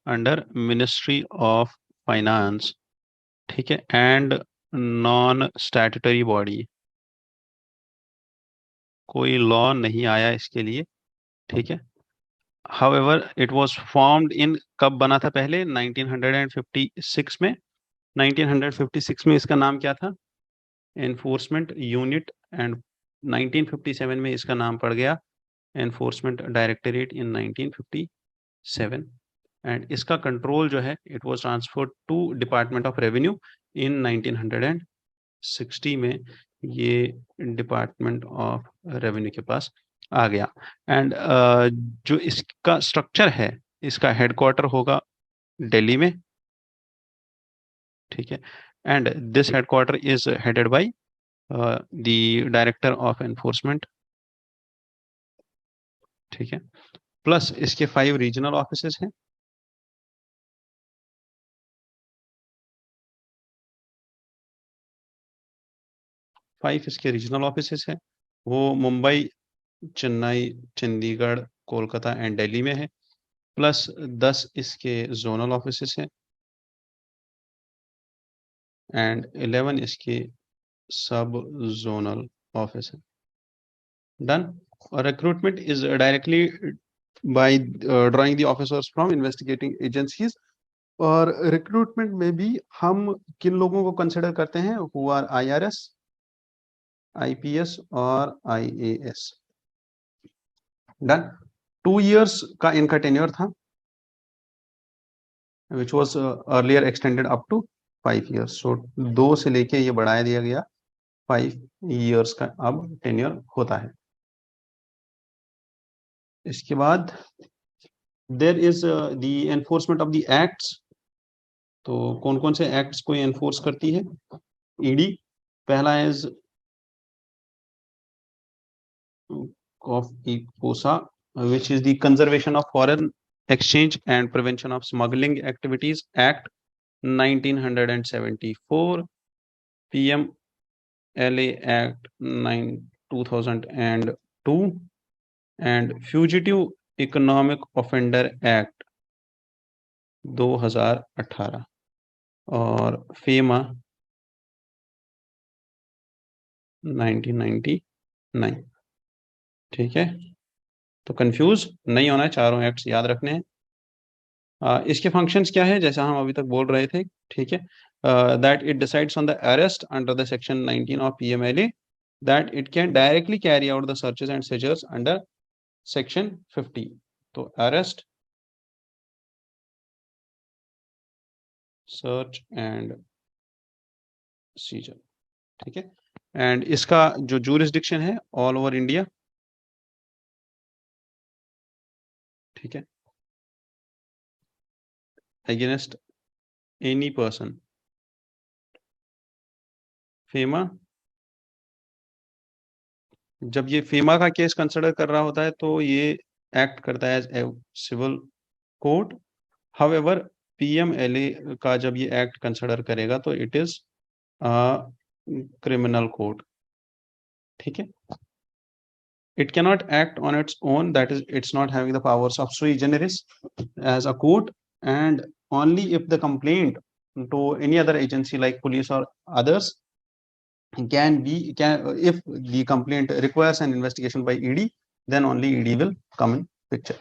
under Ministry of Finance, ठीक है, and non statutory body, कोई law नहीं आया इसके लिए, ठीक है। However, it was formed in, कब बना था पहले, 1956 में, 1956 में इसका नाम क्या था, एनफोर्समेंट यूनिट, एंड 1957 में इसका नाम पड़ गया एनफोर्समेंट डायरेक्टरेट इन 1957, एंड इसका कंट्रोल जो है it was transferred to department of revenue in 1960 में, ये डिपार्टमेंट ऑफ रेवेन्यू के पास आ गया। एंड जो इसका स्ट्रक्चर है, इसका हेडक्वार्टर होगा दिल्ली में, ठीक है, and this headquarter is headed by the director of enforcement, ठीक है। प्लस इसके 5 रीजनल ऑफिसेस हैं, इसके रीजनल ऑफिसेस हैं, वो मुंबई, चेन्नई, चंडीगढ़, कोलकाता एंड दिल्ली में है। प्लस 10 इसके जोनल ऑफिसेस हैं एंड 11 इसके सब जोनल ऑफिस हैं। डन। और recruitment is directly by drawing the officers from investigating agencies. और रिक्रूटमेंट में भी हम किन लोगों को कंसिडर करते हैं, हु आर IRS, IPS और IAS। डन। 2 years का इनका टेन्योर था, which was earlier extended up to 5 years. So 2 से लेके ये बढ़ाया दिया गया, 5 years का अब टेन्योर होता है। इसके बाद there is the enforcement of the acts। तो कौन कौन से एक्ट्स को एनफोर्स करती है ईडी, पहला is of IPOSA, which is the Conservation of Foreign Exchange and Prevention of Smuggling Activities Act 1974, PMLA Act 2002 and fugitive economic offender act 2018 और FEMA 1999। ठीक है, तो कंफ्यूज नहीं होना है, चारों एक्ट्स याद रखने हैं। इसके फंक्शंस क्या है, जैसा हम अभी तक बोल रहे थे। ठीक है, that it decides on the arrest under the section 19 of PMLA, that it can directly carry out the searches and seizures under section 50। तो अरेस्ट, सर्च एंड सीजर। ठीक है, एंड इसका जो जूरिसडिक्शन है ऑल ओवर इंडिया। ठीक है, against any person. FEMA, जब ये फेमा का केस कंसिडर कर रहा होता है तो ये एक्ट करता है as a civil court. However PMLA का जब ये एक्ट कंसिडर करेगा तो इट इज क्रिमिनल कोर्ट। ठीक है, it cannot act on its own, that is it's not having the powers of sui generis as a court, and only if the complaint to any other agency like police or others can if the complaint requires an investigation by ED, then only ED will come in picture।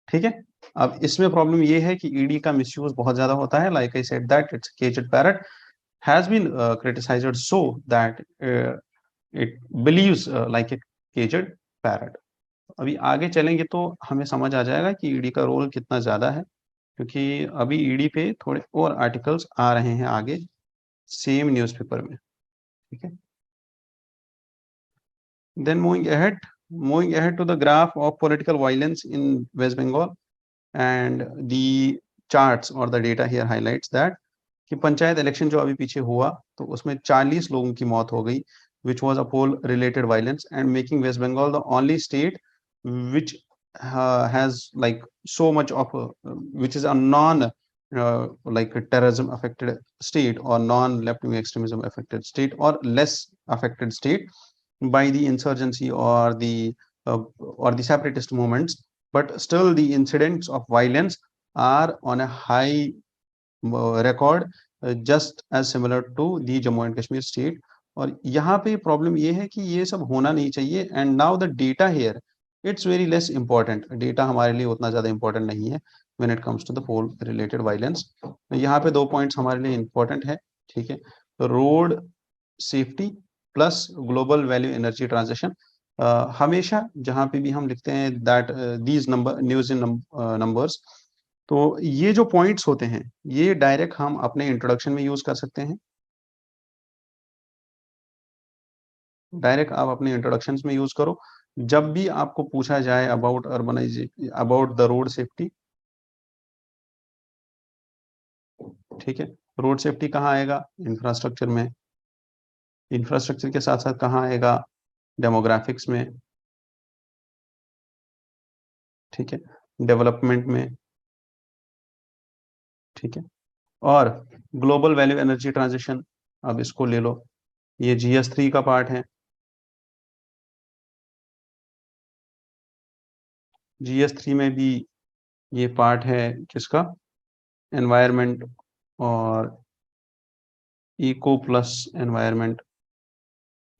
ठीक है, अब इसमें problem ये है कि ED का misuse बहुत ज्यादा होता है। Like I said that it's caged parrot has been criticized so that it believes like a caged parrot। अभी आगे चलेंगे तो हमें समझ आ जाएगा कि ईडी का रोल कितना ज्यादा है, क्योंकि अभी ईडी पे थोड़े और आर्टिकल्स आ रहे हैं आगे सेम न्यूज़पेपर में। ठीक है, then moving ahead to the graph of political violence in west Bengal and the charts और the data here highlights that कि पंचायत इलेक्शन जो अभी पीछे हुआ तो उसमें 40 लोगों की मौत हो गई, which was a poll related violence and making West Bengal the only state which has like so much of which is a non like a terrorism affected state or non left wing extremism affected state or less affected state by the insurgency or the separatist movements, but still the incidents of violence are on a high record, just as similar to the Jammu and Kashmir state। और यहाँ पे problem ये है कि ये सब होना नहीं चाहिए। And now the data here it's very less important, data हमारे लिए उतना ज्यादा इंपॉर्टेंट नहीं है when it comes to the poll related violence. यहाँ पे 2 पॉइंट्स हमारे लिए इंपॉर्टेंट है। ठीक है, road safety plus global value energy transition. हमेशा जहाँ पे भी हम लिखते हैं that these number news in numbers, तो ये जो पॉइंट्स होते हैं ये डायरेक्ट हम अपने इंट्रोडक्शन में यूज कर सकते हैं। डायरेक्ट आप अपने इंट्रोडक्शंस में यूज करो जब भी आपको पूछा जाए about urbanisation, about the road safety. ठीक है, रोड सेफ्टी कहाँ आएगा? इंफ्रास्ट्रक्चर में। इंफ्रास्ट्रक्चर के साथ साथ कहाँ आएगा? डेमोग्राफिक्स में। ठीक है, डेवलपमेंट में। ठीक है, और ग्लोबल वैल्यू एनर्जी ट्रांजिशन, अब इसको ले लो, ये GS3 का पार्ट है। GS3 में भी ये पार्ट है किसका? एनवायरनमेंट और eco plus environment,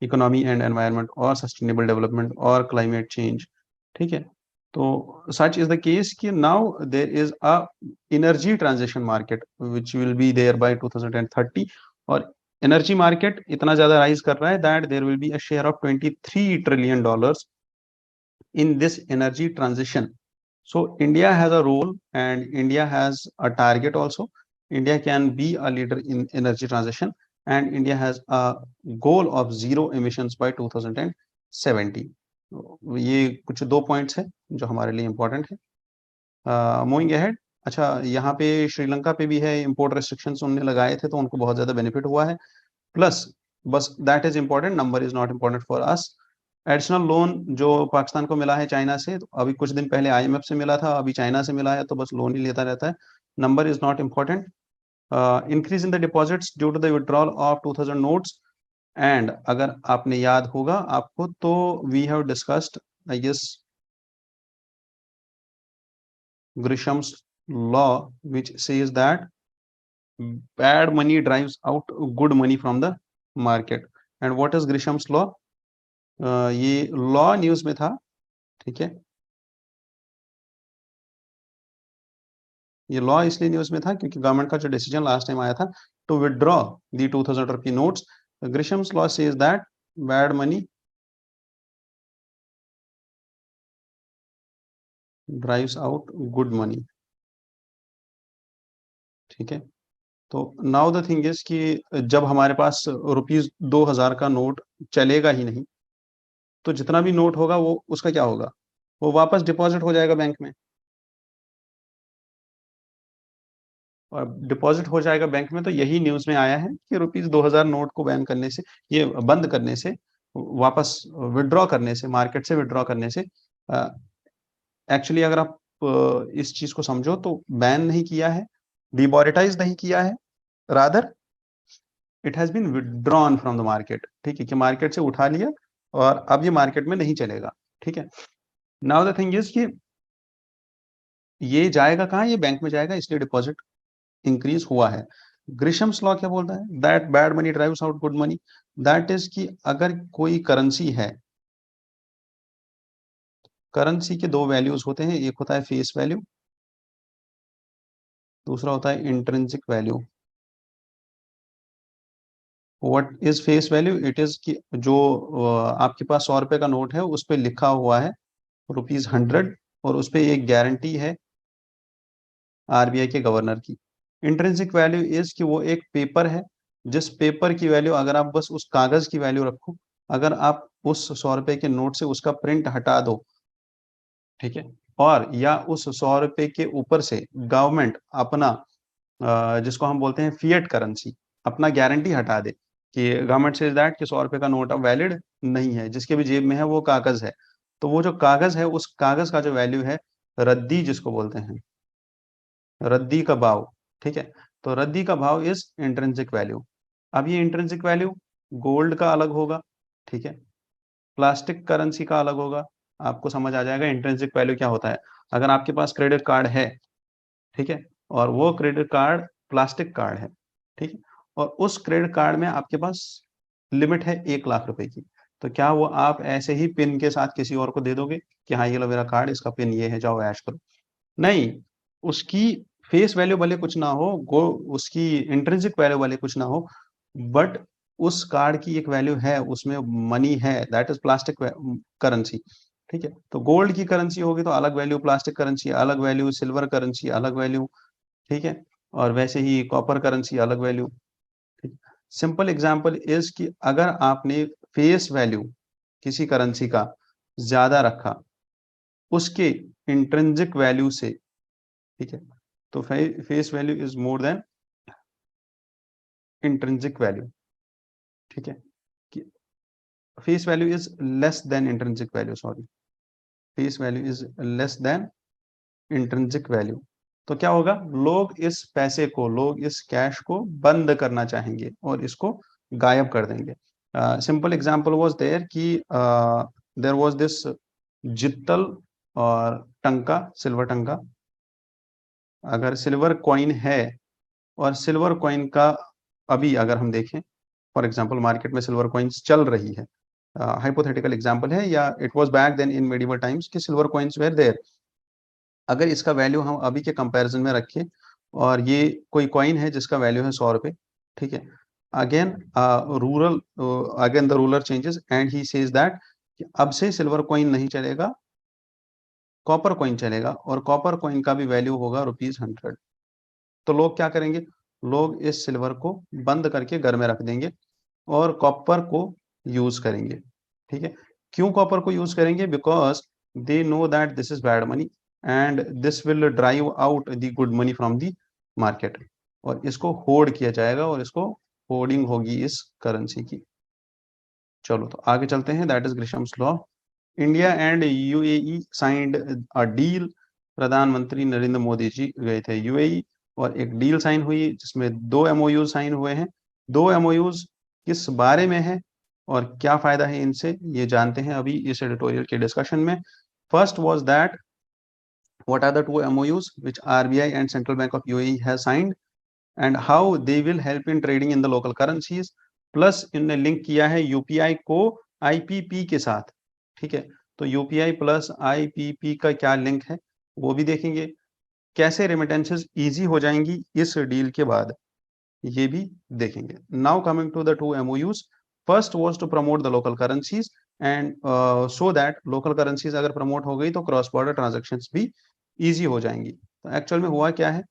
economy and environment और सस्टेनेबल डेवलपमेंट और क्लाइमेट चेंज। ठीक है, तो सच इज द केस कि now there is a energy transition market which will be there by 2030, और एनर्जी मार्केट इतना ज्यादा राइज कर रहा है that there will be a share of $23 trillion in this energy transition। So India has a role and India has a target also। India can be a leader in energy transition and India has a goal of zero emissions by 2070। ये कुछ 2 points है जो हमारे लिए important है। Moving ahead, अच्छा यहाँ पे श्रीलंका पे भी है इंपोर्ट रेस्ट्रिक्शंस उन्होंने लगाए थे तो उनको बहुत ज्यादा बेनिफिट हुआ है। प्लस बस that is important, number is not important for us. Additional loan जो पाकिस्तान को मिला है चाइना से, तो अभी कुछ दिन पहले IMF से मिला था, अभी चाइना से मिला है, तो बस लोन ही लेता रहता है, number is not important. Increase in the deposits due to the withdrawal of 2000 notes and अगर आपने याद होगा आपको, तो we have discussed I guess Grisham's law, which says that bad money drives out good money from the market. And what is Grisham's law? ये law news में था, ठीक है। ये लॉ इसलिए न्यूज में था क्योंकि गवर्नमेंट का जो डिसीजन लास्ट टाइम आया था to withdraw the 2000 rupee notes, Gresham's law says that bad money drives out good money, ठीक है। तो नाउ द थिंग इज कि जब हमारे पास ₹2000 का नोट चलेगा ही नहीं, तो जितना भी नोट होगा वो उसका क्या होगा, वो वापस डिपॉजिट हो जाएगा बैंक में। और डिपॉजिट हो जाएगा बैंक में, तो यही न्यूज में आया है कि ₹2000 नोट को बैन करने से, ये बंद करने से, वापस विड्रॉ करने से, मार्केट से विड्रॉ करने से, एक्चुअली अगर आप इस चीज को समझो तो बैन नहीं किया है, डिमोनेटाइज नहीं किया है, rather it has been withdrawn from the market, ठीक है, कि मार्केट से उठा लिया और अब ये मार्केट में नहीं चलेगा, ठीक है। नाउ द थिंग इज कि ये जाएगा कहाँ, ये बैंक में जाएगा, इसलिए डिपॉजिट इंक्रीज हुआ है। ग्रिशम्स लॉ क्या बोलता है, that bad money drives out good money, that is कि अगर कोई करेंसी है, करेंसी के दो वैल्यूज होते हैं, एक होता है फेस वैल्यू, दूसरा होता है intrinsic value. What is face value, it is कि जो आपके पास 100 रुपए का नोट है उस पर लिखा हुआ है ₹100, और उस पर एक गारंटी है आरबीआई के गवर्नर की। इंट्रिंसिक वैल्यू इज कि वो एक पेपर है, जिस पेपर की वैल्यू, अगर आप बस उस कागज की वैल्यू रखो, अगर आप उस 100 रुपए के नोट से उसका प्रिंट हटा दो, ठीक है, और या उस 100 रुपए के ऊपर से गवर्नमेंट अपना जिसको हम बोलते हैं फिएट करेंसी, अपना गारंटी हटा दे कि गवर्नमेंट से दैट कि 100 रुपए का नोट अब वैलिड नहीं है, जिसके भी जेब में है वो कागज है, तो वो जो कागज है, उस कागज का जो वैल्यू है, रद्दी जिसको बोलते हैं, रद्दी का भाव, ठीक है। तो रद्दी का भाव इज इंट्रिंसिक वैल्यू। अब ये इंट्रिंसिक वैल्यू गोल्ड का अलग होगा, ठीक है, प्लास्टिक करेंसी का अलग होगा। आपको समझ आ जाएगा इंट्रिंसिक वैल्यू क्या होता है। अगर आपके पास क्रेडिट कार्ड है, ठीक है, और वो क्रेडिट कार्ड प्लास्टिक कार्ड है, ठीक है, और उस क्रेडिट कार्ड में आपके पास लिमिट है 1 लाख रुपए की, तो क्या वो आप ऐसे ही पिन के साथ किसी और को दे दोगे कि हाँ ये लो मेरा कार्ड, इसका पिन ये है, जाओ ऐश करो? नहीं, उसकी फेस वैल्यू भले कुछ ना हो, गो उसकी इंट्रिंसिक वैल्यू भले कुछ ना हो, बट उस कार्ड की एक वैल्यू है, उसमें मनी है, दैट इज प्लास्टिक करेंसी, ठीक है। तो गोल्ड की करेंसी होगी तो अलग वैल्यू, प्लास्टिक करेंसी अलग वैल्यू, सिल्वर करेंसी अलग वैल्यू, ठीक है, और वैसे ही कॉपर करेंसी अलग वैल्यू, ठीक। सिंपल एग्जांपल इज कि अगर आपने फेस वैल्यू किसी करेंसी का ज्यादा रखा उसके इंट्रिंसिक वैल्यू से, ठीक है, तो face value is more than intrinsic value, ठीक है, कि face value is less than intrinsic value, sorry, face value is less than intrinsic value. तो क्या होगा, लोग इस पैसे को, लोग इस कैश को बंद करना चाहेंगे और इसको गायब कर देंगे। सिंपल एग्जांपल वाज देयर कि देयर वाज दिस जित्तल और टंका, सिल्वर टंका। अगर सिल्वर कॉइन है और सिल्वर कॉइन का अभी अगर हम देखें, फॉर एग्जांपल मार्केट में सिल्वर कॉइन्स चल रही है, हाइपोथेटिकल एग्जांपल है, या it was back then in medieval times कि सिल्वर कॉइन्स वेर देयर, अगर इसका वैल्यू हम अभी के कंपैरिजन में रखें, और ये कोई कॉइन है जिसका वैल्यू है 100 रुपए, ठीक है, again rural, again the ruler changes and he says that अब से सिल्वर कॉइन नहीं चलेगा, कॉपर कॉइन चलेगा, और कॉपर कॉइन का भी वैल्यू होगा ₹100। तो लोग क्या करेंगे, लोग इस सिल्वर को बंद करके घर में रख देंगे और कॉपर को यूज करेंगे, ठीक है। क्यों कॉपर को यूज करेंगे, because they know that this is bad money and this will drive out the good money from the market, और इसको होर्ड किया जाएगा और इसको होर्डिंग होगी इस करेंसी की। चलो तो आगे चलते हैं, that is Gresham's law. India and UAE signed a deal, प्रधानमंत्री नरेंद्र मोदी जी गए थे यूएई और एक डील साइन हुई जिसमें 2 एमओयू साइन हुए हैं। 2 एमओयूज किस बारे में है, और क्या फायदा है इनसे ये जानते हैं अभी इस एडिटोरियल के डिस्कशन में। First was that what are the two MOUs which RBI and Central Bank of UAE has signed and how they will help in trading in the local currencies, plus इनने link किया है UPI को IPP के साथ। ठीक है, तो UPI plus IPP का क्या लिंक है वो भी देखेंगे, कैसे रेमिटेंसेस इजी हो जाएंगी इस डील के बाद ये भी देखेंगे। Now coming to the two MOUs, first was to promote the local currencies and so that local currencies अगर प्रमोट हो गई तो क्रॉस बॉर्डर ट्रांजेक्शन्स भी इजी हो जाएंगी। तो एक्चुअल में हुआ क्या है,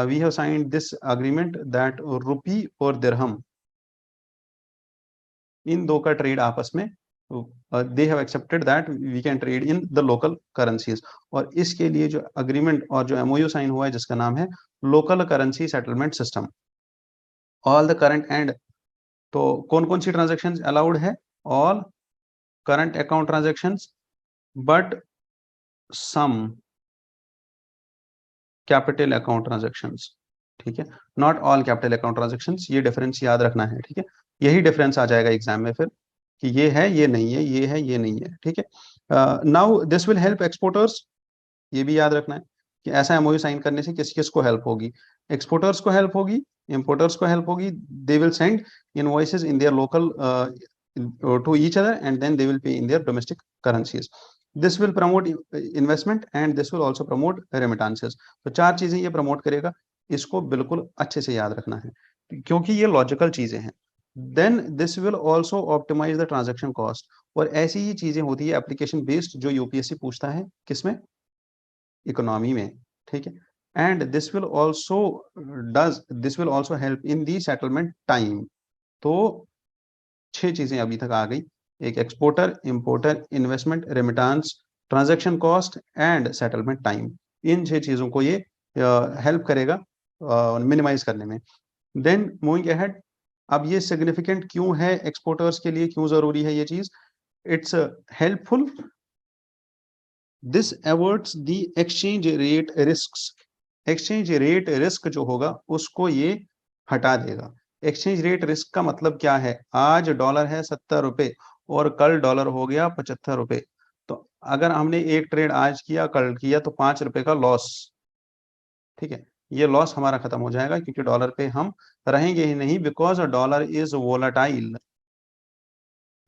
we have signed this agreement that rupee और दिरहम इन दो का ट्रेड आपस में they have accepted that we can trade in the local currencies, और इसके लिए जो अग्रीमेंट और जो MOU साइन हुआ है जिसका नाम है local currency settlement system. All the current end, तो कौन कौन सी ट्रांजेक्शन्स अलाउड है, all current account transactions but some capital account transactions. ठीक है, not all capital account transactions, ये डिफरेंस याद रखना है। ठीक है, यही डिफरेंस आ जाएगा एग्जाम में फिर कि ये है ये नहीं है, ये है ये नहीं है। ठीक है, now this will help exporters, ये भी याद रखना है कि ऐसा MOU साइन करने से किस किस को हेल्प होगी, एक्सपोर्टर्स को हेल्प होगी, इंपोर्टर्स को हेल्प होगी, they will send invoices in their local to each other and then they will pay in their domestic currencies. This will promote investment and this will also promote remittances. तो चार चीजें ये promote करेगा, इसको बिल्कुल अच्छे से याद रखना है क्योंकि ये लॉजिकल चीजें हैं। Then this will also optimise the transaction cost, और ऐसी ही चीजें होती है एप्लीकेशन बेस्ड जो यूपीएससी पूछता है किसमें, इकोनॉमी में। ठीक है, and this will also help in the settlement time. तो छह चीजें अभी तक आ गई, एक exporter, importer, investment, remittance, transaction cost and settlement time, इन छह चीजों को ये हेल्प करेगा मिनिमाइज करने में। देन मूविंग अहेड, अब ये सिग्निफिकेंट क्यों है एक्सपोर्टर्स के लिए, क्यों जरूरी है ये चीज, it's helpful, this avoids the exchange rate risks, exchange rate risk जो होगा उसको ये हटा देगा। एक्सचेंज रेट रिस्क का मतलब क्या है, आज डॉलर है 70 रुपए और कल डॉलर हो गया 75 रुपए, तो अगर हमने एक ट्रेड आज किया कल किया तो 5 रुपए का लॉस। ठीक है, ये लॉस हमारा खत्म हो जाएगा क्योंकि डॉलर पे हम रहेंगे ही नहीं, बिकॉज डॉलर इज वोलाटाइल।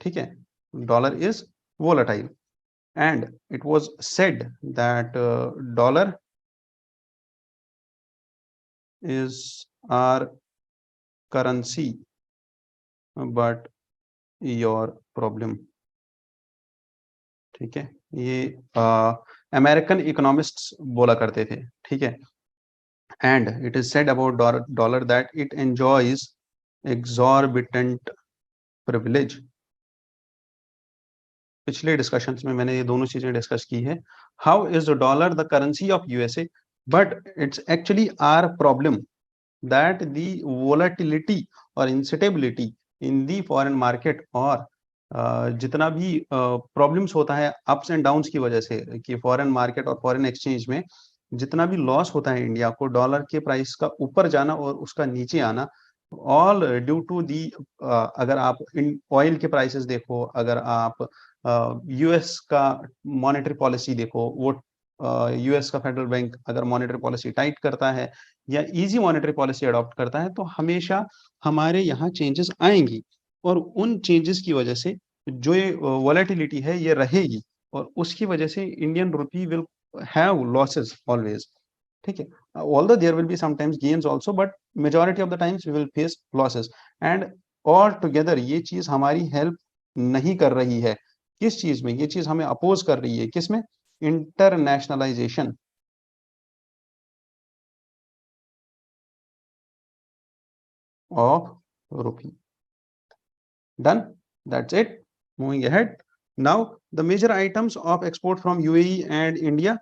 ठीक है, dollar is volatile and it was said that dollar is our currency but your problem। ठीक है, ये अमेरिकन इकोनॉमिस्ट्स बोला करते थे। ठीक है, and it is said about dollar that it enjoys exorbitant privilege. पिछले डिस्कशंस में मैंने ये दोनों चीजें डिस्कस की है, how is dollar the currency of USA but it's actually are problem that the volatility और instability in the foreign market, और जितना भी प्रॉब्लम्स होता है अप्स एंड डाउन्स की वजह से कि फॉरेन मार्केट और फॉरेन एक्सचेंज में जितना भी लॉस होता है इंडिया को, डॉलर के प्राइस का ऊपर जाना और उसका नीचे आना, ऑल ड्यू टू दी, अगर आप इन ऑयल के प्राइसेस देखो, अगर आप यूएस का मॉनेटरी पॉलिसी देखो, वो यूएस का फेडरल बैंक अगर मॉनेटरी पॉलिसी टाइट करता है या इजी मॉनेटरी पॉलिसी अडॉप्ट करता है तो हमेशा हमारे यहाँ चेंजेस आएंगी, और उन चेंजेस की वजह से जो ये वॉलेटिलिटी है ये रहेगी, और उसकी वजह से Indian rupee will have losses always. ठीक है, although there will be sometimes gains also but majority of the times we will face losses, and all together ये चीज हमारी हेल्प नहीं कर रही है। किस चीज में ये चीज हमें अपोज कर रही है, किसमें, internationalisation of rupee। Done, that's it, moving ahead। Now the major items of export from UAE and India,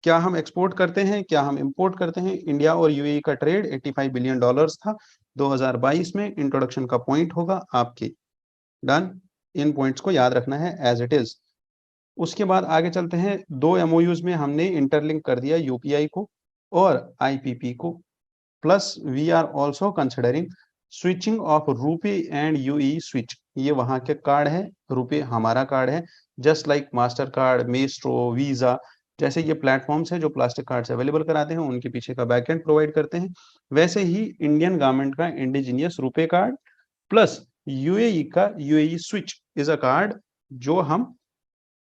क्या हम एक्सपोर्ट करते हैं, क्या हम इंपोर्ट करते हैं। इंडिया और यूएई का ट्रेड 85 बिलियन डॉलर्स था 2022 में, इंट्रोडक्शन का पॉइंट होगा आपके। डन, इन पॉइंट्स को याद रखना है एज इट इज। उसके बाद आगे चलते हैं, दो एमओयूज में हमने इंटरलिंक कर दिया यूपीआई को और आईपीपी को, plus we are also considering switching of RuPay and UAE switch. ये वहां के कार्ड है, रुपए हमारा कार्ड है। Just like Mastercard, Maestro, Visa, जैसे ये प्लेटफॉर्म्स है जो प्लास्टिक कार्ड्स अवेलेबल कराते हैं, उनके पीछे का बैकएंड प्रोवाइड करते हैं। वैसे ही इंडियन गवर्नमेंट का इंडिजीनियस रुपए कार्ड प्लस यूएई का UAE switch is a card जो हम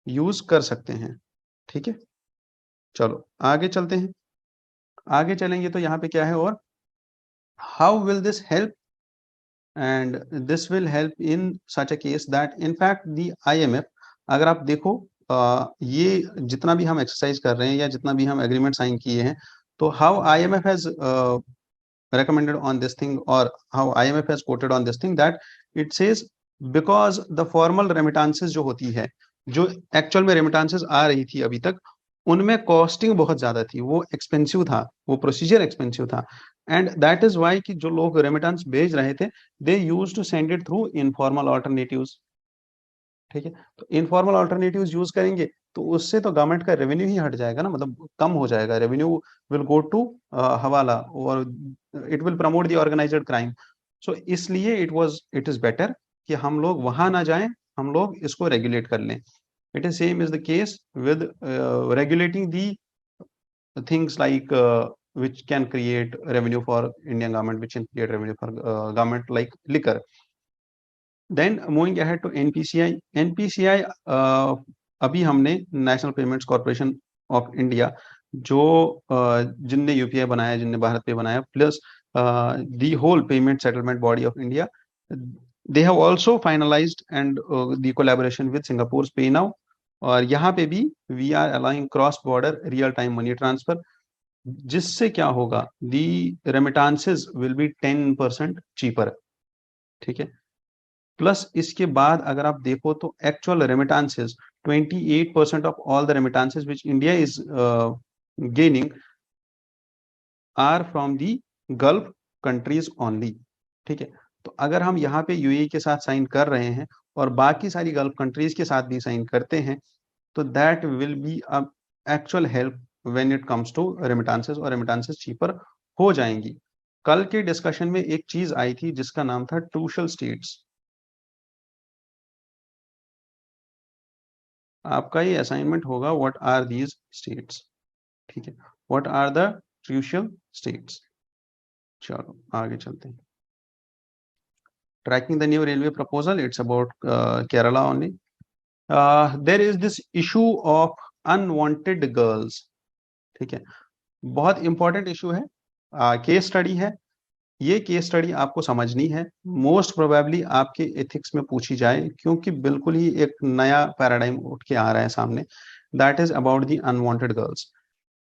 यूज कर सकते हैं। ठीक है, चलो आगे चलते हैं। आगे चलेंगे तो यहाँ पे क्या है, और how will this help, and this will help in such a case that in fact the IMF, अगर आप देखो ये जितना भी हम एक्सरसाइज कर रहे हैं या जितना भी हम एग्रीमेंट साइन किए हैं, तो how IMF has recommended on this thing, or how IMF has quoted on this thing, that it says because the formal remittances जो होती है, जो एक्चुअल में रेमिटांसेस आ रही थी अभी तक, उनमें कॉस्टिंग बहुत ज्यादा थी, वो एक्सपेंसिव था, वो प्रोसीजर एक्सपेंसिव था। एंड दैट इज वाई कि जो लोग रेमिटेंस भेज रहे थे, they use to send it through informal alternatives. ठीक है, तो इनफॉर्मल ऑल्टरनेटिव्स यूज करेंगे तो उससे तो गवर्नमेंट का रेवेन्यू ही हट जाएगा ना, मतलब कम हो जाएगा, revenue will go to hawala, और it will promote the organised crime. So इसलिए इट इज बेटर कि हम लोग वहां ना जाएं, हम लोग इसको रेगुलेट कर लें। It is same is the case with regulating the things like which can create revenue for Indian government, which can create revenue for government, like liquor. Then moving ahead to NPCI. NPCI अभी हमने National Payments Corporation of India, जो जिनने UPI बनाया, जिनने Bharat pay बनाया, plus the whole payment settlement body of India, they have also finalised and the collaboration with Singapore PayNow. और यहाँ पे भी we are allowing cross border real time money transfer, जिससे क्या होगा, the remittances will be 10% cheaper. ठीक है, plus इसके बाद अगर आप देखो तो actual remittances, 28% of all the remittances which India is gaining are from the Gulf countries only. ठीक है, तो अगर हम यहाँ पे यूएई के साथ साइन कर रहे हैं और बाकी सारी गल्फ कंट्रीज के साथ भी साइन करते हैं, तो that will be a actual help when it comes to remittances, और रेमिटांसेस चीपर हो जाएंगी। कल के डिस्कशन में एक चीज आई थी जिसका नाम था ट्रूशल स्टेट्स। आपका ये असाइनमेंट होगा, व्हाट आर दीज स्टेट्स। ठीक है, what are the crucial states. चलो आगे चलते हैं। Tracking the new railway proposal, it's about Kerala only. There is this issue of unwanted girls. ठीक है, बहुत इंपॉर्टेंट इशू है, केस स्टडी है। ये केस स्टडी आपको समझनी है, मोस्ट प्रोबेबली आपके एथिक्स में पूछी जाए, क्योंकि बिल्कुल ही एक नया पैराडाइम उठ के आ रहा है सामने, that is about the unwanted girls.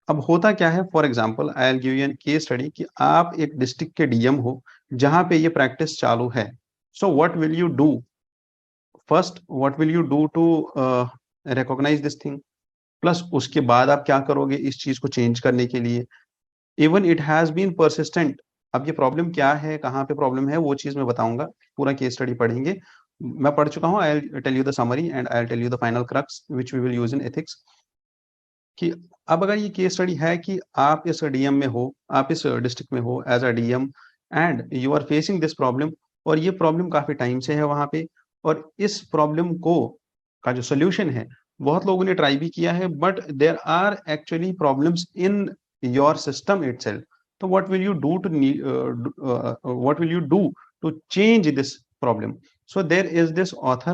अब होता क्या है, for example I will give you an case study कि आप एक डिस्ट्रिक्ट के डीएम हो जहां पे ये प्रैक्टिस चालू है। So what will you do, first what will you do to recognise this thing, plus उसके बाद आप क्या करोगे इस चीज को चेंज करने के लिए। Even it has been persistent. अब ये प्रॉब्लम क्या है, कहाँ पे प्रॉब्लम है, वो चीज मैं बताऊंगा, पूरा केस स्टडी पढ़ेंगे। मैं पढ़ चुका हूँ, I will tell you the summary and I will tell you the final crux which we will use in ethics. कि अब अगर ये केस स्टडी है कि आप इस डीएम में हो, आप इस डिस्ट्रिक्ट में हो as a DM, and you are facing this problem, और ये प्रॉब्लम काफी टाइम से है वहां पे, और इस प्रॉब्लम को का जो सोल्यूशन है, बहुत लोगों ने ट्राई भी किया है, but there are actually problems in your system itself. तो what will you do to what will you do to change this problem. So there is this author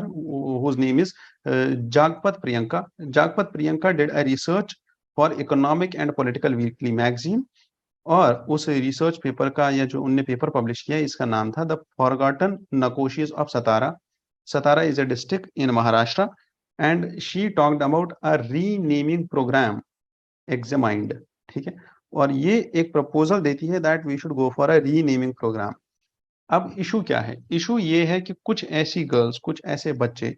whose name is Jagpat Priyanka. Jagpat Priyanka did a research for Economic and Political Weekly magazine, और उस research paper का, या जो उनने paper publish किया, इसका नाम था द फॉरगॉटन नकोशीज of Satara. Satara is a district in Maharashtra, and she talked about a renaming programme examined. ठीक है, और ये एक प्रपोजल देती है that we should go for a renaming programme. अब इशू क्या है, इशू ये है कि कुछ ऐसी गर्ल्स, कुछ ऐसे बच्चे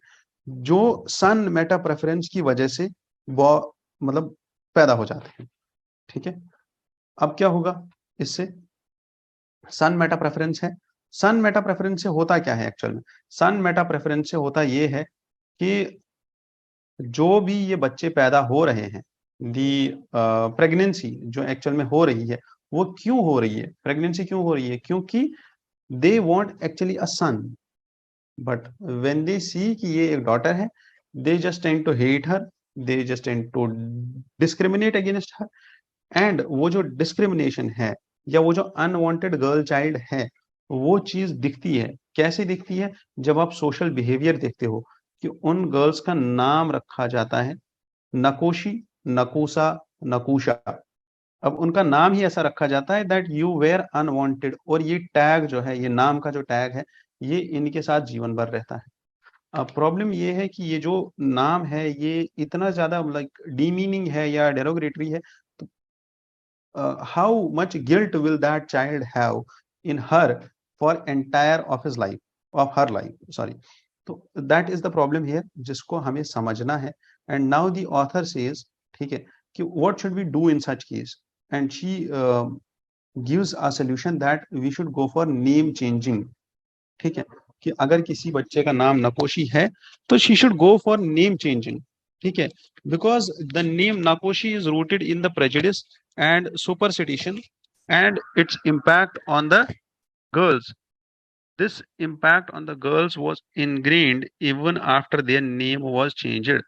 जो सन मेटा प्रेफरेंस की वजह से मतलब पैदा हो जाते हैं। ठीक है, अब क्या होगा इससे, सन मेटा प्रेफरेंस है। सन मेटा प्रेफरेंस से होता क्या है एक्चुअल में, सन मेटा प्रेफरेंस से होता ये है कि जो भी ये बच्चे पैदा हो रहे हैं, दी प्रेगनेंसी जो एक्चुअल में हो रही है, वो क्यों हो रही है, प्रेगनेंसी क्यों हो रही है, क्योंकि they want actually a son. But when they see कि ये एक डॉटर है, they just tend to hate her, they just tend to discriminate against her. And वो जो डिस्क्रिमिनेशन है या वो जो अनवांटेड गर्ल चाइल्ड है, वो चीज दिखती है। कैसे दिखती है? जब आप सोशल बिहेवियर देखते हो कि उन गर्ल्स का नाम रखा जाता है नकोशी, नकूसा, नकूशा। अब उनका नाम ही ऐसा रखा जाता है दैट यू वेयर अनवांटेड, और ये टैग जो है, ये नाम का जो टैग है, ये इनके साथ जीवन भर रहता है। अब प्रॉब्लम ये है कि ये जो नाम है ये इतना ज्यादा लाइक डीमीनिंग है या डेरोगेटरी है, how much guilt will that child have in her for entire of his life, of her life, sorry. तो that is the problem here, जिसको हमें समझना है। And now the author says, ठीक है, कि what should we do in such case? And she gives a solution that we should go for name changing। ठीक है, कि अगर किसी बच्चे का नाम नकोशी है तो she should go for name changing. ठीक है, because the name Nakoshi is rooted in the prejudice and superstition and its impact on the girls. This impact on the girls was ingrained even after their name was changed.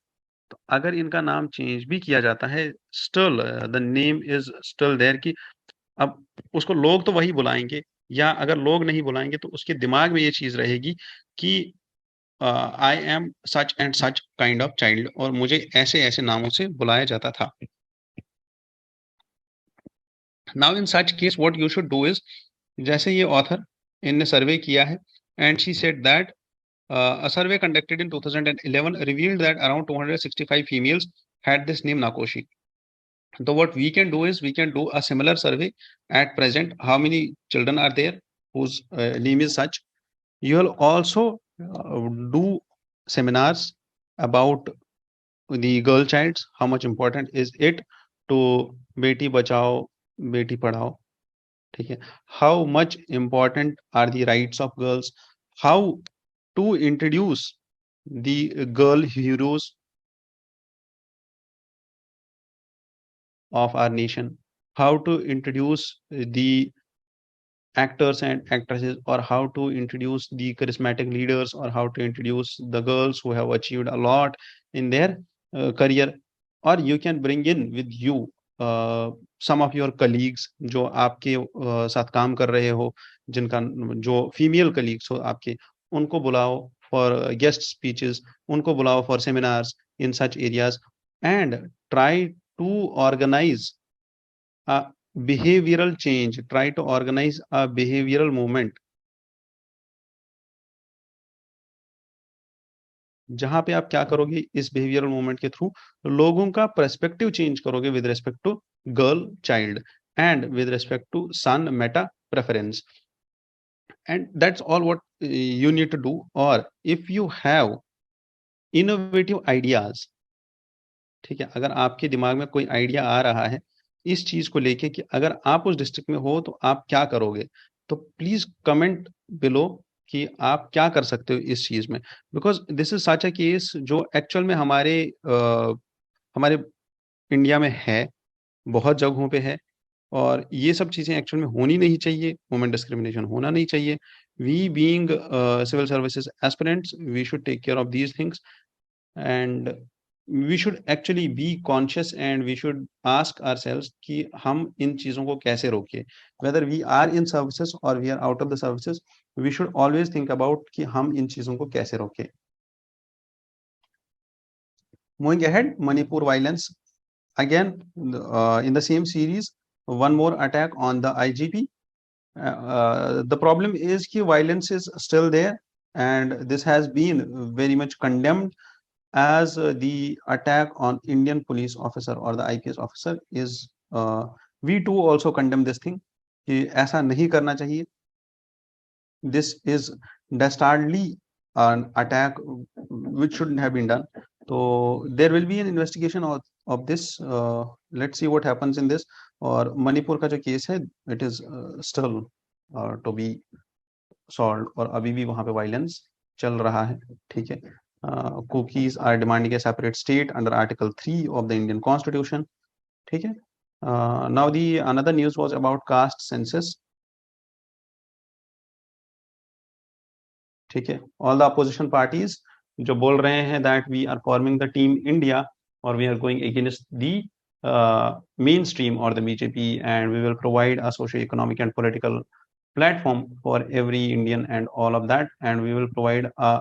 तो अगर इनका नाम change भी किया जाता है, still the name is still there, कि अब उसको लोग तो वही बुलाएंगे, या अगर लोग नहीं बुलाएंगे तो उसके दिमाग में ये चीज रहेगी कि I am such and such kind of child, और मुझे ऐसे ऐसे नामों से बुलाया जाता था। Now in such case what you should do is, जैसे ये ऑथर इनने सर्वे किया है, and she said that a survey conducted in 2011 revealed that around 265 females had this name Nakoshi. So what we can do is we can do a similar survey at present. How many children are there whose name is such? You will also do seminars about the girl childs. How much important is it to beti bachao, beti padhao? ठीक है, how much important are the rights of girls? How to introduce the girl heroes of our nation? How to introduce the actors and actresses, or how to introduce the charismatic leaders, or how to introduce the girls who have achieved a lot in their career? Or you can bring in with you some of your colleagues जो आपके साथ काम कर रहे हो, जिनका जो female colleagues हो आपके, उनको बुलाओ फॉर गेस्ट स्पीचेस, उनको बुलाओ for seminars in such areas, and try to organize a behavioral change, try to organize a behavioral movement, जहां पे आप क्या करोगे इस बिहेवियरल मूवमेंट के थ्रू, लोगों का पर्सपेक्टिव चेंज करोगे with respect to girl child and with respect to son meta preference, and that's all what you need to do. Or if you have innovative ideas, ठीक है, अगर आपके दिमाग में कोई आइडिया आ रहा है इस चीज को लेके कि अगर आप उस डिस्ट्रिक्ट में हो तो आप क्या करोगे, तो प्लीज कमेंट बिलो कि आप क्या कर सकते हो इस चीज में। Because this is such a case जो एक्चुअल में हमारे इंडिया में है, बहुत जगहों पे है, और ये सब चीजें एक्चुअल में होनी नहीं चाहिए, वुमेन डिस्क्रिमिनेशन होना नहीं चाहिए। We being civil services aspirants, we should take care of these things, and we should actually be conscious and we should ask ourselves कि हम इन चीजों को कैसे रोके। whether we are in services or we are out of the services, we should always think about कि हम इन चीजों को कैसे रोके। moving ahead, Manipur violence again, in the same series, one more attack on the IGP. The problem is कि violence is still there, and this has been very much condemned as the attack on Indian police officer or the IPS officer is, we too also condemn this thing कि ऐसा नहीं करना चाहिए। This is dastardly an attack which shouldn't have been done. So there will be an investigation of this. Let's see what happens in this. और मणिपुर का जो case है, it is still to be solved, और अभी भी वहां पे violence चल रहा है। ठीक है, cookies are demanding a separate state under Article 3 of the Indian Constitution. ठीक है, now the another news was about caste census. ठीक है, ऑल द अपोजिशन पार्टीज जो बोल रहे हैं that we are forming the team India और we are going against the mainstream or the BJP, and we will provide a socio-economic and political platform for every Indian and all of that, and we will provide a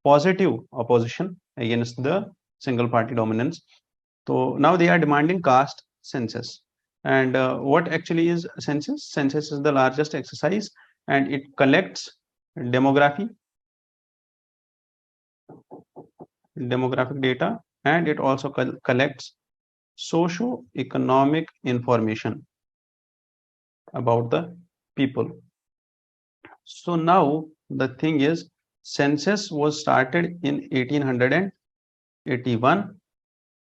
positive opposition against the single party dominance. So now they are demanding caste census. And what actually is census? Census is the largest exercise, and it collects demographic data, and it also collects socio-economic information about the people. So now the thing is, census was started in 1881,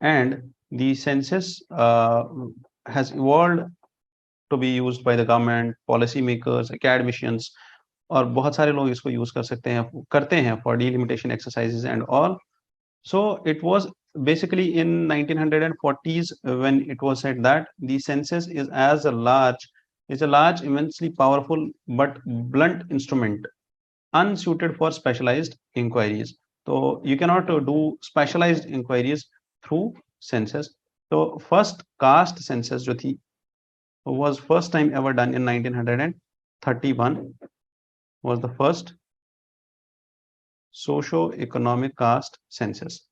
and the census has evolved to be used by the government, policy makers, academicians, और बहुत सारे लोग इसको use करते हैं for delimitation exercises and all. So it was basically in 1940s when it was said that the census is a large, immensely powerful but blunt instrument, unsuited for specialized inquiries. So you cannot do specialized inquiries through census. So first caste census जो थी was first time ever done in 1931, was the first socio-economic caste census.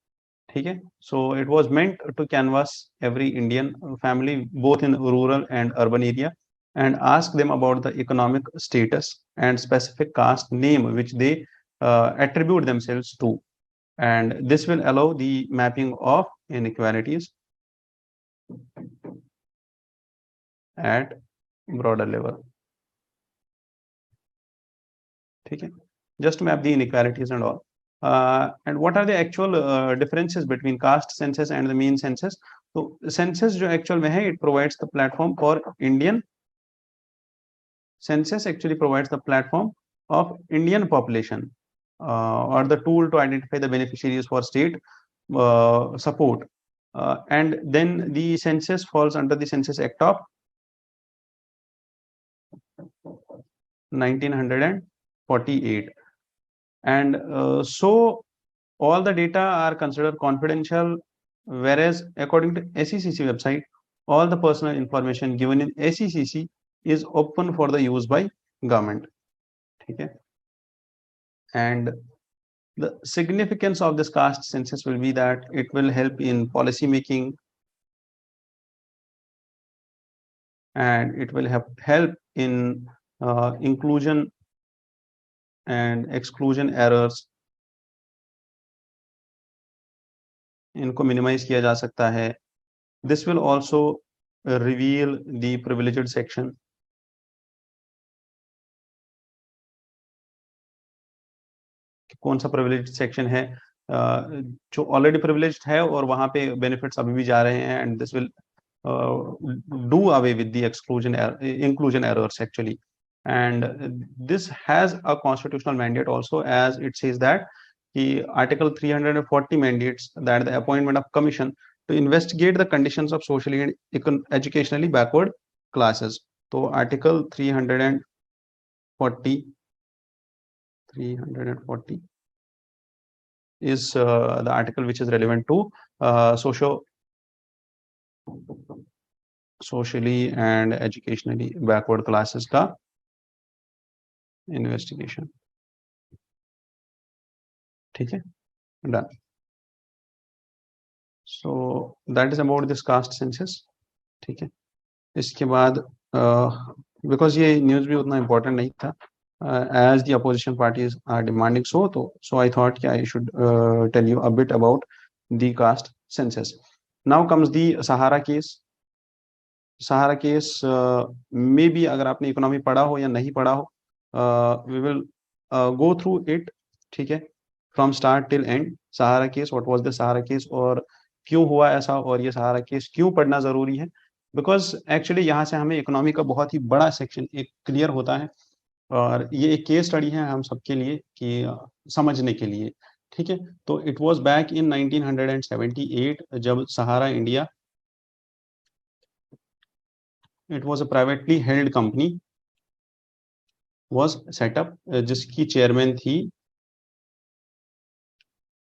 ठीक है, so it was meant to canvass every Indian family both in rural and urban area and ask them about the economic status and specific caste name which they attribute themselves to, and this will allow the mapping of inequalities at broader level. ठीक है, just to map the inequalities and all. And what are the actual differences between caste census and the mean census? So census जो actual में है, it provides the platform for Indian census actually provides the platform of Indian population or the tool to identify the beneficiaries for state support. And then the census falls under the Census Act of 1948. And so all the data are considered confidential, whereas according to SECC website, all the personal information given in SECC is open for the use by government. Okay. And the significance of this caste census will be that it will help in policy making, and it will help in inclusion and exclusion errors. इनको minimize किया जा सकता है. This will also reveal the privileged section. कौन सा privileged section है जो already privileged है और वहां पे benefits अभी भी जा रहे हैं, and this will do away with the inclusion errors actually. And this has a constitutional mandate also, as it says that the Article 340 mandates that the appointment of commission to investigate the conditions of socially and educationally backward classes. So Article 340 is the article which is relevant to socially and educationally backward classes का investigation. ठीक है, done. So that is about this caste census. ठीक है, इसके बाद because ये news भी उतना important नहीं था, as the opposition parties are demanding so I thought I should tell you a bit about the caste census. Now comes the Sahara case. Sahara case maybe अगर आपने इकोनॉमी पढ़ा हो या नहीं पढ़ा हो, we will go through it. ठीक है, from start till end. Sahara case, what was the Sahara case और क्यों हुआ ऐसा, और ये सहारा केस क्यों पढ़ना जरूरी है, बिकॉज एक्चुअली यहाँ से हमें इकोनॉमी का बहुत ही बड़ा सेक्शन एक क्लियर होता है, और ये एक केस स्टडी है हम सबके लिए कि समझने के लिए. ठीक है, तो इट वाज बैक इन 1978 जब Sahara India, it was a privately held company, was set up, जिसकी चेयरमैन थी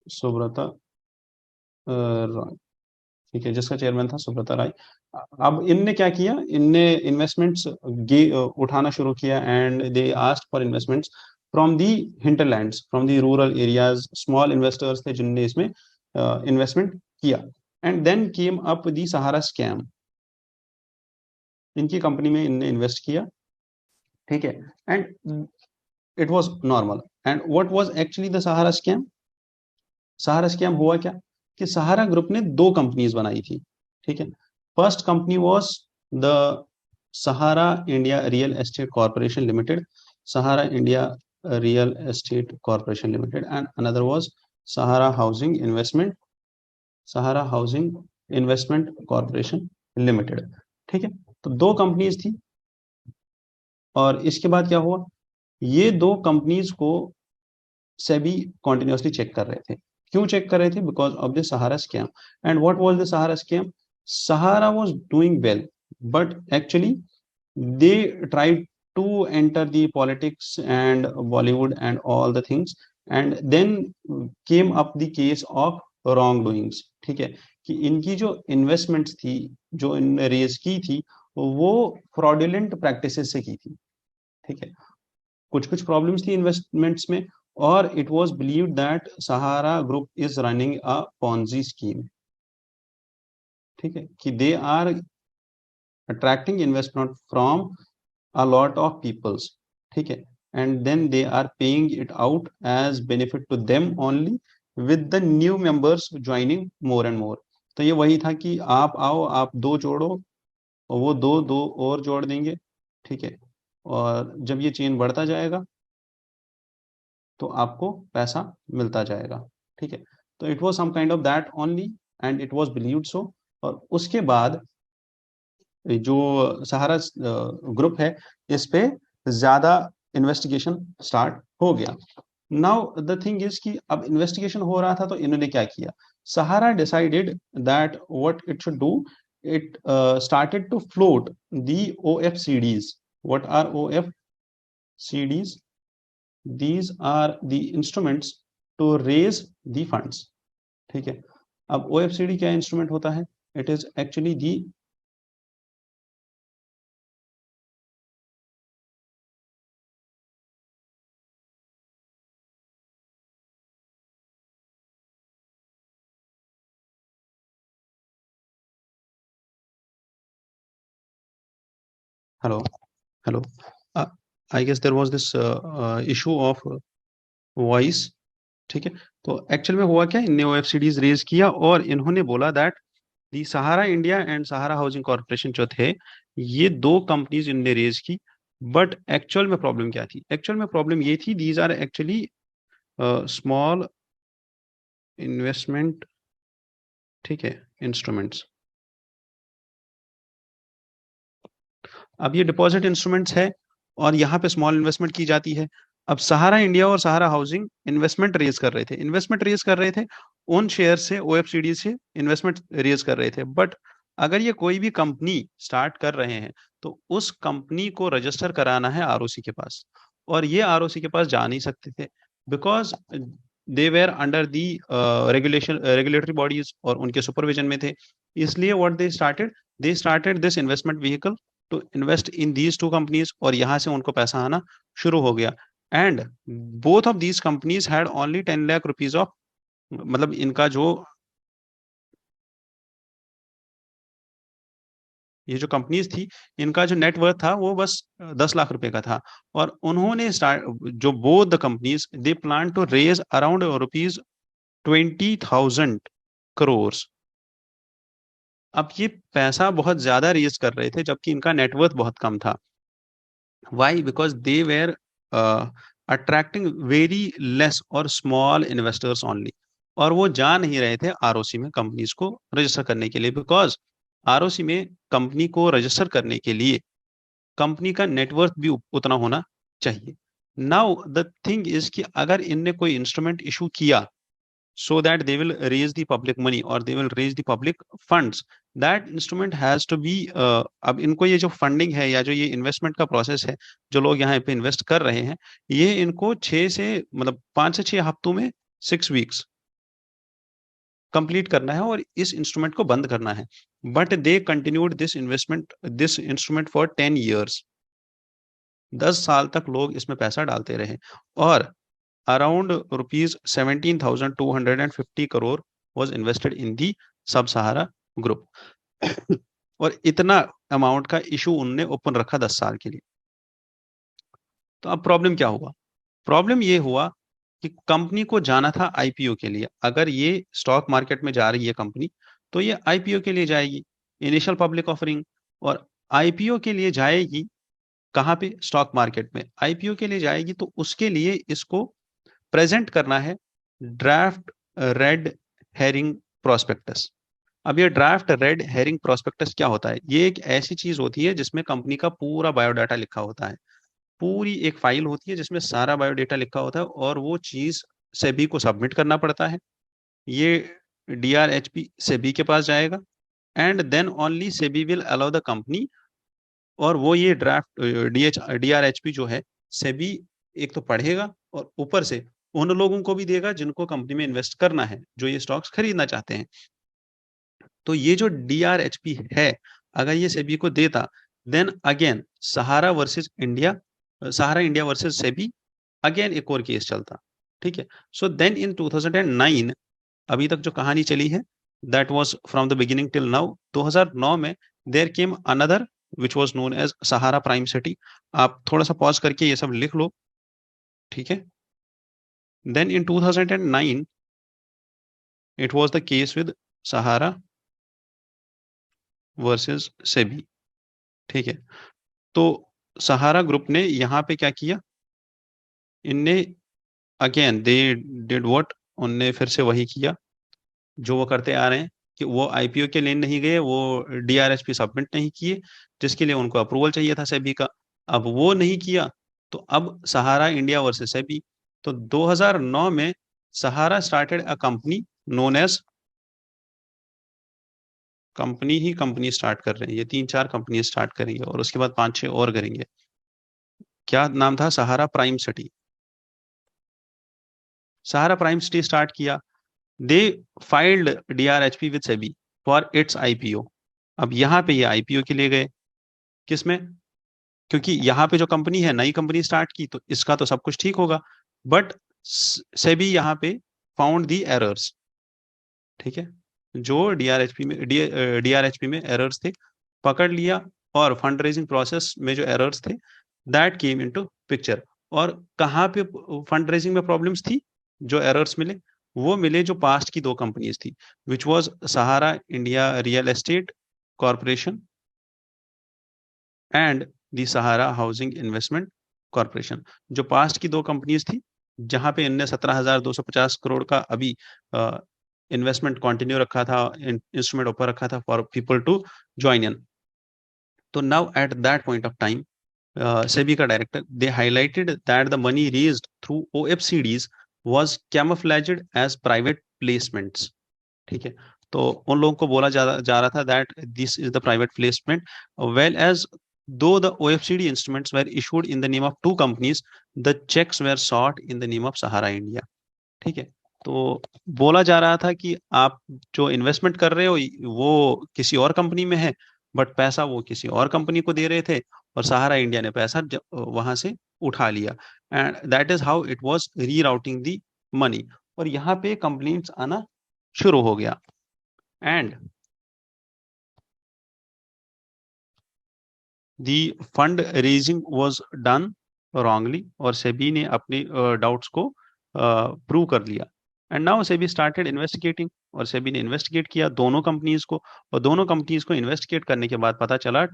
सुब्रता रॉय, ठीक है, जिसका चेयरमैन था सुब्रता राय। अब इनने क्या किया, इनने इन्वेस्टमेंट्स उठाना शुरू किया, and they asked for investments from the hinterlands, from the rural areas. Small investors थे जिनने इसमें इन्वेस्टमेंट किया, and then came up the Sahara scam. इनकी कंपनी में इनने इन्वेस्ट किया, ठीक है, and it was normal. And what was actually the Sahara scam? Sahara scam हुआ क्या कि सहारा ग्रुप ने दो कंपनीज बनाई थी, ठीक है। First company was the Sahara India real estate corporation limited, Sahara India real estate corporation limited, and another was Sahara housing investment, Sahara housing investment corporation limited, ठीक है। तो दो कंपनीज थी, और इसके बाद क्या हुआ, ये दो कंपनीज को सेबी कॉन्टिन्यूसली चेक कर रहे थे। क्यों चेक कर रहे थे? Because of the Sahara scam. And what was the Sahara scam? Sahara was doing well, but actually they tried to enter the politics and Bollywood and all the things, and then came up the case of wrongdoings, ठीक है, कि इनकी जो investments थी, जो इनने raise की थी, वो फ्रॉडुलेंट प्रैक्टिसेस से की थी, ठीक है। कुछ कुछ प्रॉब्लम्स थी इन्वेस्टमेंट्स में, और it was believed that Sahara group is running a Ponzi scheme, ठीक है, कि they are attracting investment from a lot of peoples, ठीक है, and then they are paying it out as benefit to them only, with the new members joining more and more। तो ये वही था कि आप आओ, आप दो जोड़ो, और वो दो दो और जोड़ देंगे, ठीक है, और जब ये चेन बढ़ता जाएगा तो आपको पैसा मिलता जाएगा, ठीक है। तो it was some kind of that only, and it was believed so. और उसके बाद जो सहारा ग्रुप है, इस पे ज्यादा इन्वेस्टिगेशन स्टार्ट हो गया। नाउ द थिंग इज कि अब इन्वेस्टिगेशन हो रहा था, तो इन्होंने क्या किया, Sahara decided that what it should do, it started to float the OFCDs। What are OFCDs? These are the instruments to raise the funds, ठीक है। अब OFCD क्या इंस्ट्रूमेंट होता है? It is actually the, hello, hello, I guess there was this issue of voice, ठीक है। तो actual में हुआ क्या, इनने OFCDs रेज किया, और इन्होंने बोला that the Sahara India and Sahara housing corporation जो थे, ये दो कंपनीज इनने रेज की। बट एक्चुअल में प्रॉब्लम क्या थी? एक्चुअल में प्रॉब्लम ये थी, these are actually small investment, ठीक है, इंस्ट्रूमेंट्स। अब ये डिपॉजिट इंस्ट्रूमेंट्स है, और यहाँ पे स्मॉल इन्वेस्टमेंट की जाती है। अब सहारा इंडिया और सहारा हाउसिंग इन्वेस्टमेंट रेज कर रहे थे, उन शेयर से, OFCD से इन्वेस्टमेंट रेज कर रहे थे। बट अगर ये कोई भी कंपनी स्टार्ट कर रहे हैं, तो उस कंपनी को रजिस्टर कराना है ROC के पास, और ये ROC के पास जा नहीं सकते थे, because they were under the regulatory bodies, और उनके सुपरविजन में थे। इसलिए what they started this investment vehicle to invest in these two companies, और यहां से उनको पैसा आना शुरू हो गया। And both of these companies had only 10 lakh rupees of, मतलब इनका जो, ये जो कंपनीज थी, इनका जो नेटवर्थ था वो बस 10 लाख रुपए का था। और उन्होंने स्टार्ट, जो both the companies, they plan to raise around ₹20,000 crore. अब ये पैसा बहुत ज्यादा रेज कर रहे थे, जबकि इनका नेटवर्थ बहुत कम था। Why? Because they were attracting very less और स्मॉल इन्वेस्टर्स ओनली, और वो जा नहीं रहे थे ROC में कंपनीज को रजिस्टर करने के लिए, बिकॉज ROC में कंपनी को रजिस्टर करने के लिए कंपनी का नेटवर्थ भी उतना होना चाहिए। नाउ द थिंग इज कि अगर इनने कोई इंस्ट्रूमेंट इशू किया, so that they will raise the public money or they will raise the public funds, that instrument has to be अब इनको ये जो फंडिंग है, या जो ये इन्वेस्टमेंट का प्रोसेस है, जो लोग यहाँ पे इन्वेस्ट कर रहे हैं, ये इनको 6 से, मतलब 5 से 6 हफ्तों में, 6 वीक्स, कंप्लीट करना है और इस इंस्ट्रूमेंट को बंद करना है। But they continued this instrument for 10 years। 10 साल तक लोग इसमें पैसा डालते रहे और around ₹17,250 crore was invested in the सब-सहारा ग्रुप। और इतना अमाउंट का इशू उनने ओपन रखा 10 साल के लिए। तो अब प्रॉब्लम क्या हुआ? प्रॉब्लम ये हुआ कि कंपनी को जाना था आईपीओ के लिए। अगर ये स्टॉक मार्केट में जा रही है कंपनी, तो ये आईपीओ के लिए जाएगी, इनिशियल पब्लिक ऑफरिंग। और आईपीओ के लिए जाएगी कहाँ पे? स्टॉक मार्केट में। आईपीओ के लिए जाएगी तो उसके लिए इसको प्रेजेंट करना है ड्राफ्ट रेड हेरिंग प्रोस्पेक्टस। अब ये ड्राफ्ट रेड हेरिंग प्रोस्पेक्टस क्या होता है? ये एक ऐसी चीज होती है जिसमें कंपनी का पूरा बायोडाटा लिखा होता है। पूरी एक फाइल होती है जिसमें सारा बायोडाटा लिखा होता है और वो चीज सेबी को सबमिट करना पड़ता है। ये डीआरएचपी सेबी के पास जाएगा and then only SEBI will allow the company. और वो ये ड्राफ्ट डीआरएचपी जो है सेबी एक तो पढ़ेगा और ऊपर से उन लोगों को भी देगा जिनको कंपनी में इन्वेस्ट करना है, जो ये स्टॉक्स खरीदना चाहते हैं। तो ये जो डीआरएचपी है, अगर ये सेबी को देता, देन अगेन सहारा इंडिया वर्सेस सेबी, अगेन एक और केस चलता। ठीक है। सो देन इन 2009 अभी तक जो कहानी चली है, that was from the beginning till now. 2009 में there came another which was known as Sahara Prime City. आप थोड़ा सा पॉज करके ये सब लिख लो, ठीक है। Then in 2009 it was the case with Sahara versus SEBI. ठीक है। तो सहारा ग्रुप ने यहां पे क्या किया? इनने अगेन दे डिड व्हाट, उनने फिर से वही किया जो वो करते आ रहे हैं कि वो आईपीओ के लिए नहीं गए, वो डीआरएचपी सबमिट नहीं किए जिसके लिए उनको अप्रूवल चाहिए था सेबी का। अब वो नहीं किया तो अब सहारा इंडिया वर्सेस सेबी। तो 2009 में Sahara started a company known as, company start कर रहे हैं, ये 3-4 कंपनी स्टार्ट करेंगे और उसके बाद 5-6 और करेंगे। क्या नाम था? Sahara Prime City. Sahara Prime City start किया। They filed DRHP with SEBI for its IPO. अब यहाँ पे ये आईपीओ के लिए गए, किसमें? क्योंकि यहाँ पे जो कंपनी है, नई कंपनी स्टार्ट की, तो इसका तो सब कुछ ठीक होगा, बट सेबी यहाँ पे फाउंड दी एरर्स। ठीक है। जो डीआरएचपी में एरर्स थे, पकड़ लिया, और फंड रेजिंग प्रोसेस में जो एरर्स थे, दैट केम इनटू पिक्चर। और कहाँ पे फंड रेजिंग में प्रॉब्लम्स थी? जो एरर्स मिले वो मिले जो पास्ट की 2 कंपनीज थी, which was Sahara India real estate corporation and the Sahara housing investment corporation. जो पास्ट की 2 कंपनीज थी, जहां पे इनने 17,250 करोड़ का अभी इन्वेस्टमेंट कंटिन्यू रखा था, इंस्ट्रूमेंट ऊपर रखा था for people to join in. तो now at that point of time SEBI का director, they highlighted that the money raised through OFCDs was camouflaged as private placements। ठीक है। तो उन लोगों को बोला जा रहा था that this is the private placement, well as though the OFCD instruments were issued in the name of 2 companies, the checks were sought in the name of Sahara India। ठीक है। तो बोला जा रहा था कि आप जो इन्वेस्टमेंट कर रहे हो वो किसी और कंपनी में है, बट पैसा वो किसी और कंपनी को दे रहे थे और सहारा इंडिया ने पैसा वहां से उठा लिया। And that is how it was rerouting the money. और यहाँ पे कंप्लेंट्स आना शुरू हो गया। And the fund raising was done wrongly, और सेबी ने अपने डाउट्स को प्रूव कर लिया। And now SEBI started investigating, और सेबी ने इन्वेस्टिगेट किया दोनों कंपनीज को। और दोनों कंपनीज को इन्वेस्टिगेट करने के बाद पता चला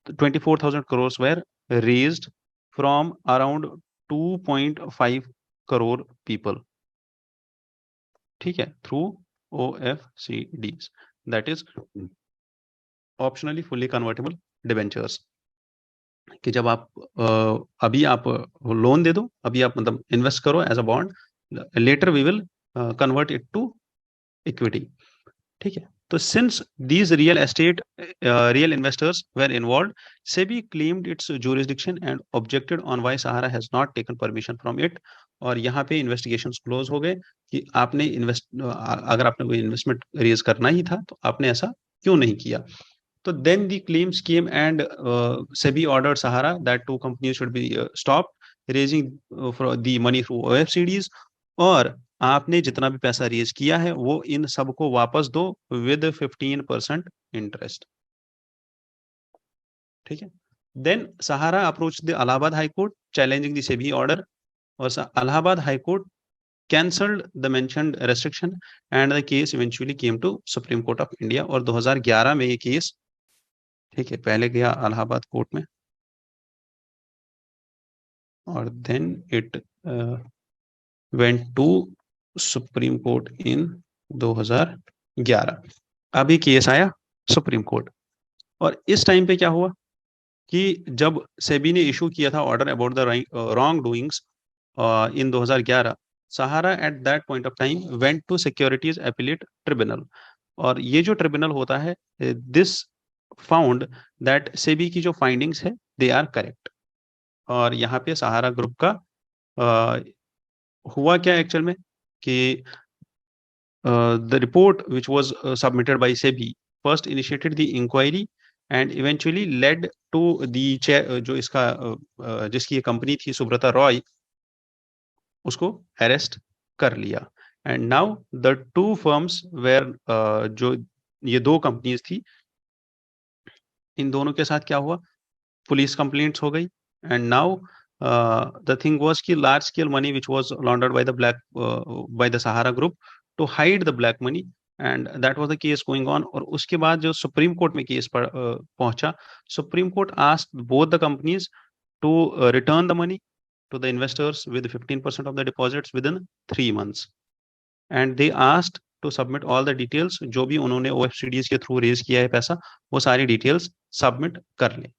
24,000 crores were raised from around 2.5 crore people। ठीक है। Through OFCDs, that is optionally fully convertible debentures. कि जब आप अभी आप लोन दे दो, अभी आप मतलब इन्वेस्ट करो as a bond, later we will convert it to equity. ठीक है। तो since these real investors were involved, SEBI claimed its jurisdiction and objected on why Sahara has not taken permission from it. और यहाँ पे investigations close हो गए कि आपने अगर आपने कोई इन्वेस्टमेंट रेज करना ही था तो आपने ऐसा क्यों नहीं किया. So then the claims came and SEBI ordered Sahara that two companies should be stopped raising for the money through OFCDs, और आपने जितना भी पैसा रेज किया है वो इन सबको वापस दो विद 15% इंटरेस्ट. ठीक है. Then Sahara approach the Allahabad High Court challenging the SEBI order, और Allahabad High Court cancelled the mentioned restriction and the case eventually came to Supreme Court of India. और 2011 में ये केस, ठीक है, पहले गया इलाहाबाद कोर्ट में और then it went to Supreme Court in 2011. अभी केस आया सुप्रीम कोर्ट. और इस टाइम पे क्या हुआ कि जब सेबी ने इशू किया था order about the wrong doings in 2011, Sahara at that point of time went to securities appellate tribunal. और ये जो ट्रिब्यूनल होता है, दिस फाउंड दैट सेबी की जो फाइंडिंग्स है दे आर करेक्ट. और यहाँ पे सहारा ग्रुप का हुआ क्या एक्चुअल में कि the report which was submitted by SEBI first initiated the inquiry and eventually led to the chair, जो इसका जिसकी ये कंपनी थी सुब्रता रॉय, उसको अरेस्ट कर लिया. And now the two firms where, जो ये दो कंपनीज थी, इन दोनों के साथ क्या हुआ, पुलिस कंप्लेंट्स हो गई. And now the thing was कि large scale money which was laundered by the Sahara group to hide the black money, and that was the case going on. और उसके बाद जो सुप्रीम कोर्ट में केस पहुंचा, Supreme Court asked both the companies to return the money to the investors with 15% of the deposits within 3 months, and they asked to submit all the details. जो भी उन्होंने OFCDs के through raise किया है पैसा, वो सारी डिटेल्स सबमिट कर ले.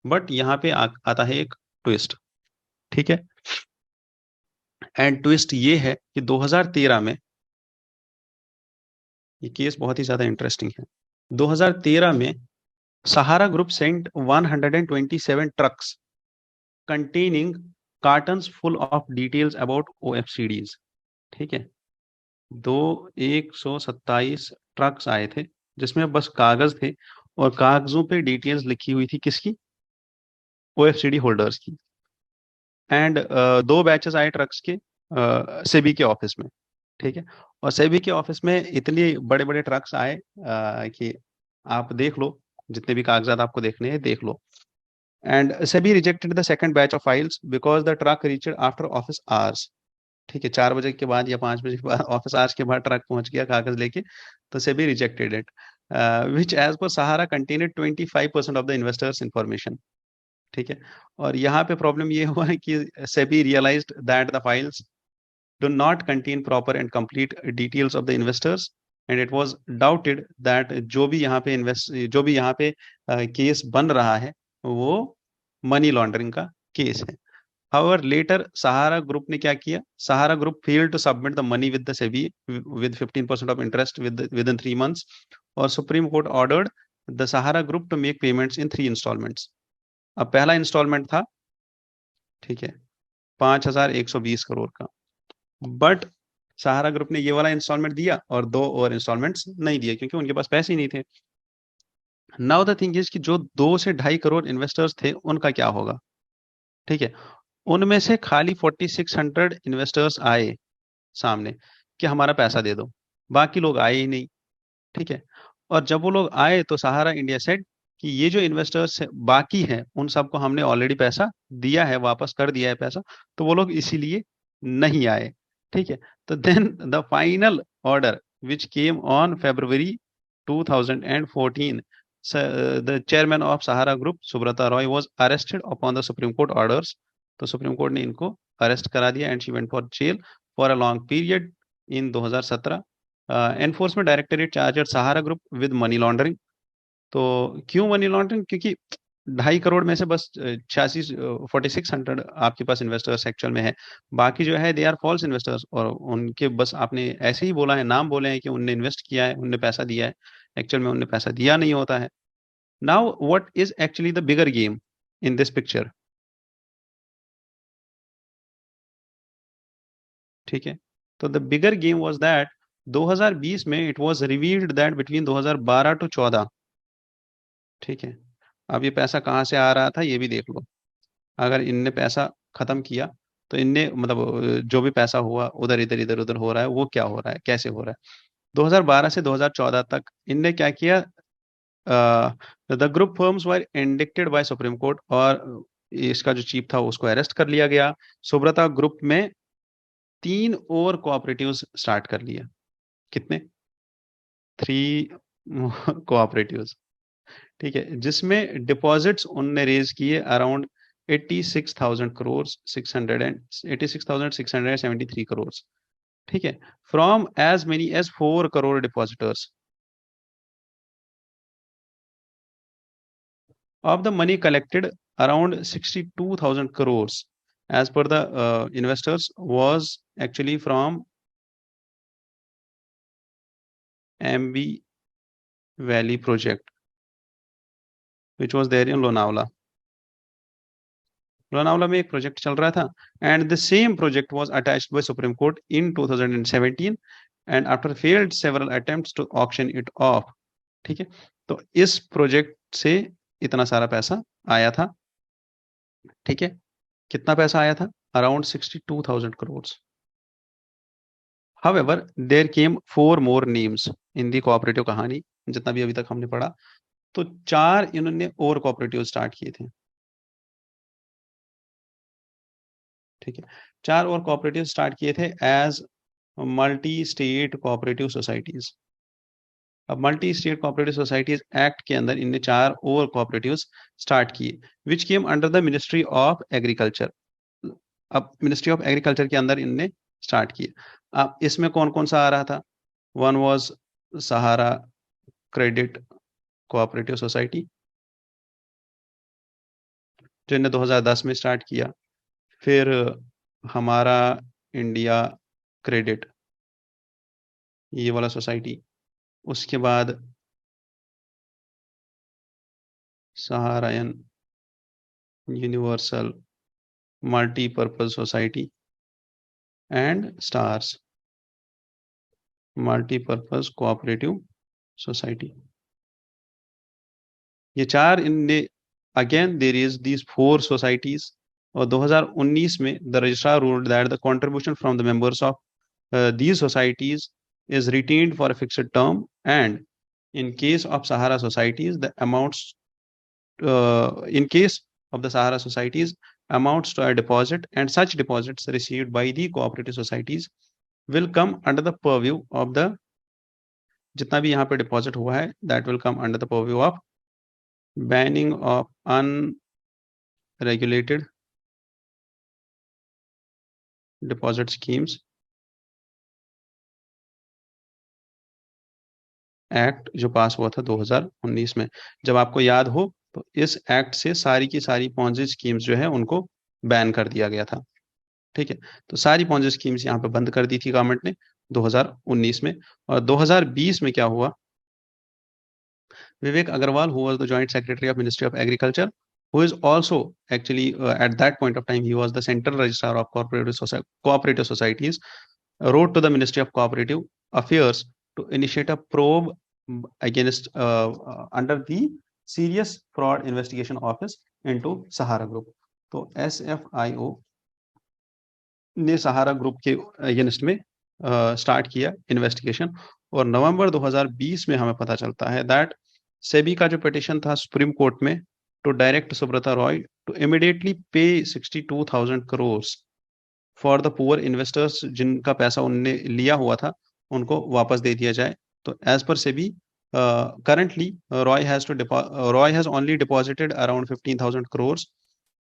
बट यहाँ पे आता है एक ट्विस्ट. ठीक है. एंड ट्विस्ट ये है कि 2013 में, ये केस बहुत ही ज्यादा इंटरेस्टिंग है, 2013 में Sahara group sent 127 trucks containing cartons full of details about OFCDs. ठीक है. 127 ट्रक्स आए थे जिसमें बस कागज थे और कागजों पे डिटेल्स लिखी हुई थी किसकी, OFCD होल्डर्स की. एंड 2 बैचेस आए ट्रक्स के सेबी के ऑफिस में. ठीक है. और सेबी के ऑफिस में इतने बड़े बड़े ट्रक्स आए कि आप देख लो, जितने भी कागजात आपको देखने हैं देख लो. And SEBI rejected the second batch of files because the truck reached after office hours. ठीक है. 4 बजे के बाद या 5 बजे के बाद ऑफिस आवर्स के बाद ट्रक पहुंच गया कागज लेके, तो SEBI rejected it, which as per Sahara contained 25% of the investors information. ठीक है. और यहाँ पे प्रॉब्लम ये हुआ है कि SEBI realized that the files do not contain proper and complete details of the investors, and it was doubted that जो भी यहाँ पे केस बन रहा है वो मनी लॉन्ड्रिंग का केस है. However, later Sahara Group ने क्या किया, Sahara Group failed to submit the money with the SEBI with 15% of interest within 3 months, और Supreme Court ordered the Sahara Group to make payments in 3 installments. अब पहला instalment था, ठीक है, 5,120 करोड़ का, बट सहारा ग्रुप ने ये वाला इंस्टॉलमेंट दिया और 2 और इंस्टॉलमेंट्स नहीं दिए क्योंकि उनके पास पैसे ही नहीं थे. नाउ द थिंग इज कि जो 2 से 2.5 करोड़ इन्वेस्टर्स थे उनका क्या होगा. ठीक है. उनमें से खाली 4600 इन्वेस्टर्स आए सामने कि हमारा पैसा दे दो, बाकी लोग आए ही नहीं. ठीक है. और जब वो लोग आए तो सहारा इंडिया सेड कि ये जो इन्वेस्टर्स बाकी हैं उन सबको हमने ऑलरेडी पैसा दिया है, वापस कर दिया है पैसा, तो वो लोग इसीलिए नहीं आए. ठीक है. तो then the final order which came on February 2014, the chairman of Sahara Group, Subrata Roy, was arrested upon the Supreme Court orders. तो सुप्रीम कोर्ट ने इनको अरेस्ट करा दिया and she went for jail for a long period in 2017. Enforcement Directorate charged Sahara group with money laundering. तो क्यों money laundering, क्योंकि 2.5 करोड़ में से बस 4600 आपके पास इन्वेस्टर्स एक्चुअल में है, बाकी जो है दे आर फॉल्स इन्वेस्टर्स, और उनके बस आपने ऐसे ही बोला है, नाम बोले हैं कि उनने इन्वेस्ट किया है, उनने पैसा दिया है, एक्चुअल में उन्हें पैसा दिया नहीं होता है। Now what is actually the bigger game in this picture? ठीक है, तो the bigger game was that 2020 में it was revealed that between 2012 to 14, ठीक है, अब ये पैसा कहाँ से आ रहा था ये भी देख लो। अगर इनने पैसा खत्म किया तो इनने मतलब जो भी पैसा हुआ उधर इधर इधर उधर हो रहा है, वो क्या हो रहा है, कैसे हो रहा है? 2012 से 2014 तक इनने क्या किया? The group firms were indicted by Supreme Court, और इसका जो चीफ था उसको अरेस्ट कर लिया गया। सुब्रता ग्रुप में 3 और कोऑपरेटिव्स स्टार्ट कर लिया। कितने? 3 कोऑपरेटिव्स, ठीक है, जिसमें डिपॉजिट्स उनने रेज किए अराउंड 86,000 करोड़, 86,673 करोड़, ठीक है, from as many as 4 crore depositors. Of the money collected, around 62,000 crores, as per the investors, was actually from MB Valley project, which was there in Lonavala. Lonavala में एक प्रोजेक्ट चल रहा था, and the same project was attached by Supreme Court in 2017 and after failed several attempts to auction it off, ठीक है, तो इस project से इतना सारा पैसा आया था, ठीक है, कितना पैसा आया था? Around 62,000 crore. However, there came 4 more names in the cooperative कहानी, जितना भी अभी तक हमने पढ़ा, तो 4 इन्होंने और कोऑपरेटिव स्टार्ट किए थे, ठीक है, 4 और कोऑपरेटिव स्टार्ट किए थे as multi state cooperative societies. अब multi state cooperative societies act के अंदर इनने 4 और कोऑपरेटिव्स स्टार्ट किए, which came under the ministry of agriculture. अब मिनिस्ट्री ऑफ एग्रीकल्चर के अंदर इनने स्टार्ट किए। अब इसमें कौन कौन सा आ रहा था? One was Sahara credit cooperative society, जो इन्हें 2010 में स्टार्ट किया। फिर हमारा इंडिया क्रेडिट, ये वाला सोसाइटी। उसके बाद Saharayan universal multipurpose society and stars multipurpose cooperative society. ये 4 इनने, again there is these 4 societies, और 2019 में the registrar ruled that the contribution from the members of these societies is retained for a fixed term, and in case of Sahara societies the amounts in case of the Sahara societies amounts to a deposit, and such deposits received by the cooperative societies will come under the purview of the, जितना भी यहाँ पे deposit हुआ है, that will come under the purview of banning of unregulated deposit schemes act, जो पास हुआ था 2019 में। जब आपको याद हो तो इस एक्ट से सारी की सारी पॉन्जी स्कीम्स जो है उनको बैन कर दिया गया था, ठीक है, तो सारी पॉन्जी स्कीम्स यहाँ पे बंद कर दी थी गवर्नमेंट ने 2019 में। और 2020 में क्या हुआ? Vivek Agarwal, who was the Joint Secretary of Ministry of Agriculture, who is also actually at that point of time he was the Central Registrar of Cooperative Societies, wrote to the Ministry of Cooperative Affairs to initiate a probe against under the Serious Fraud Investigation Office into Sahara Group. तो SFIO ने सहारा group के against में start किया investigation, और नवंबर 2020 में हमें पता चलता है दैट सेबी का जो पिटिशन था सुप्रीम कोर्ट में to direct Subrata Roy to immediately pay 62,000 crore for the poor investors, जिनका पैसा उनने लिया हुआ था उनको वापस दे दिया जाए। तो as per SEBI currently Roy has only deposited around 15,000 crores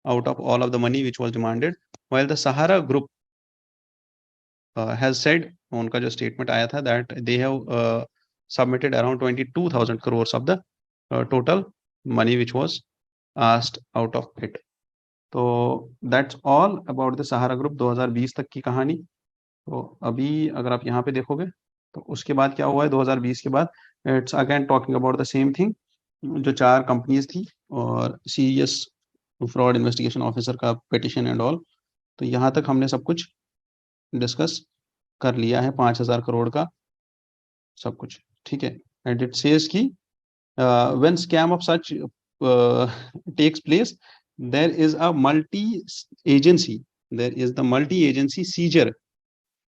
out of all of the money which was demanded, while the Sahara Group has said, उनका जो स्टेटमेंट आया था, that they have submitted around 22,000 crores of the total money which was asked out of it. तो that's all about the Sahara Group 2020 तक की कहानी। तो अभी अगर आप यहाँ पे देखोगे तो उसके बाद क्या हुआ है 2020 के बाद, it's again talking about the same thing, जो 4 कंपनीज थी और सीरियस फ्रॉड इन्वेस्टिगेशन ऑफिसर का पिटिशन एंड ऑल। तो यहाँ तक हमने सब कुछ डिस्कस कर लिया है, 5,000 करोड़ का सब कुछ, ठीक है। एंड इट सेज कि when scam of such takes place, there is a multi-agency, there is the multi-agency seizure,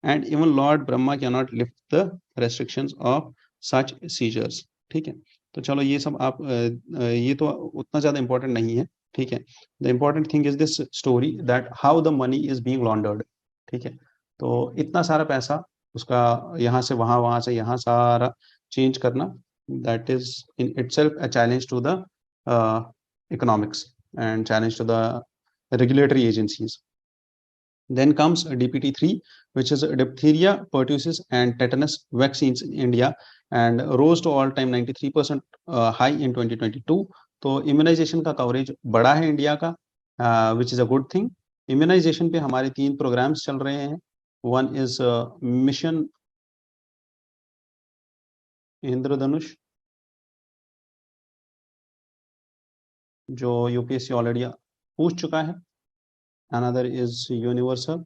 and even Lord Brahma cannot lift the restrictions of such seizures, ठीक है। तो चलो ये सब आप ये तो उतना ज्यादा इंपॉर्टेंट नहीं है, ठीक है। The important thing is this story that how the money is being laundered, ठीक है। तो इतना सारा पैसा उसका यहाँ से वहां, वहां से यहाँ सारा चेंज करना, that is in itself a challenge to the economics and challenge to the regulatory agencies. Then comes DPT-3, which is diphtheria, pertussis, and tetanus vaccines in India, and rose to all-time 93% high in 2022. तो immunisation का coverage बड़ा है India का, which is a good thing. Immunization पे हमारे 3 programmes चल रहे हैं। वन इज मिशन इंद्रधनुष, जो यूपीएससी ऑलरेडी पूछ चुका है। Another is universal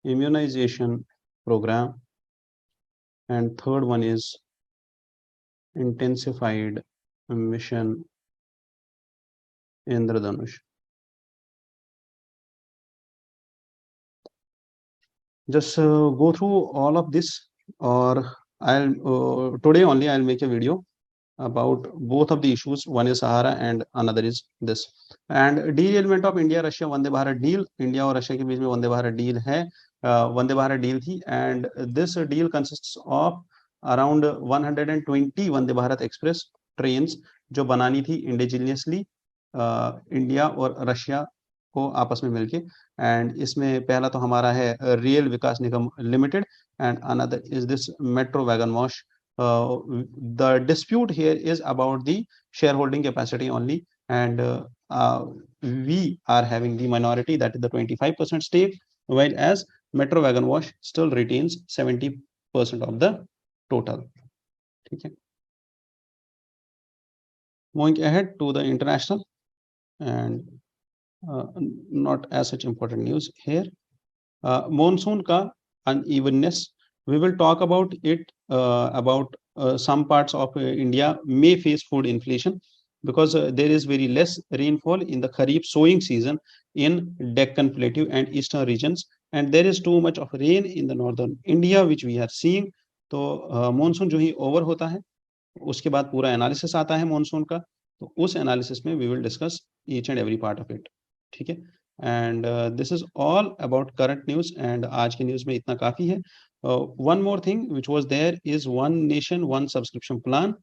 immunization program, and third one is intensified mission Indradhanush. Just go through all of this, or I'll today only I'll make a video about both of the issues. One is Sahara and another is this. And derailment of India Russia Vande Bharat deal, India और Russia के बीच में Vande Bharat deal है, Vande Bharat deal थी, and this deal consists of around 120 Vande Bharat express trains जो बनानी थी indigenously India और Russia को आपस में मिलके। एंड इसमें पहला तो हमारा है rail Vikas Nigam limited, and another is this metro wagon wash. The dispute here is about the shareholding capacity only, and we are having the minority, that is the 25% stake, while as Metro Wagon Wash still retains 70% of the total. ठीक है. Moving ahead to the international, and not as such important news here. Monsoon ka unevenness, we will talk about it, about some parts of India may face food inflation because there is very less rainfall in the Kharif sowing season in Deccan Plateau and eastern regions, and there is too much of rain in the northern India which we are seeing. तो monsoon जो ही over होता है उसके बाद पूरा analysis आता है monsoon का, तो उस एनालिसिस में we will discuss each and every part of it, ठीक है। And this is all about current news, and आज के न्यूज में इतना काफी है। One more thing which was there is one nation one subscription plan,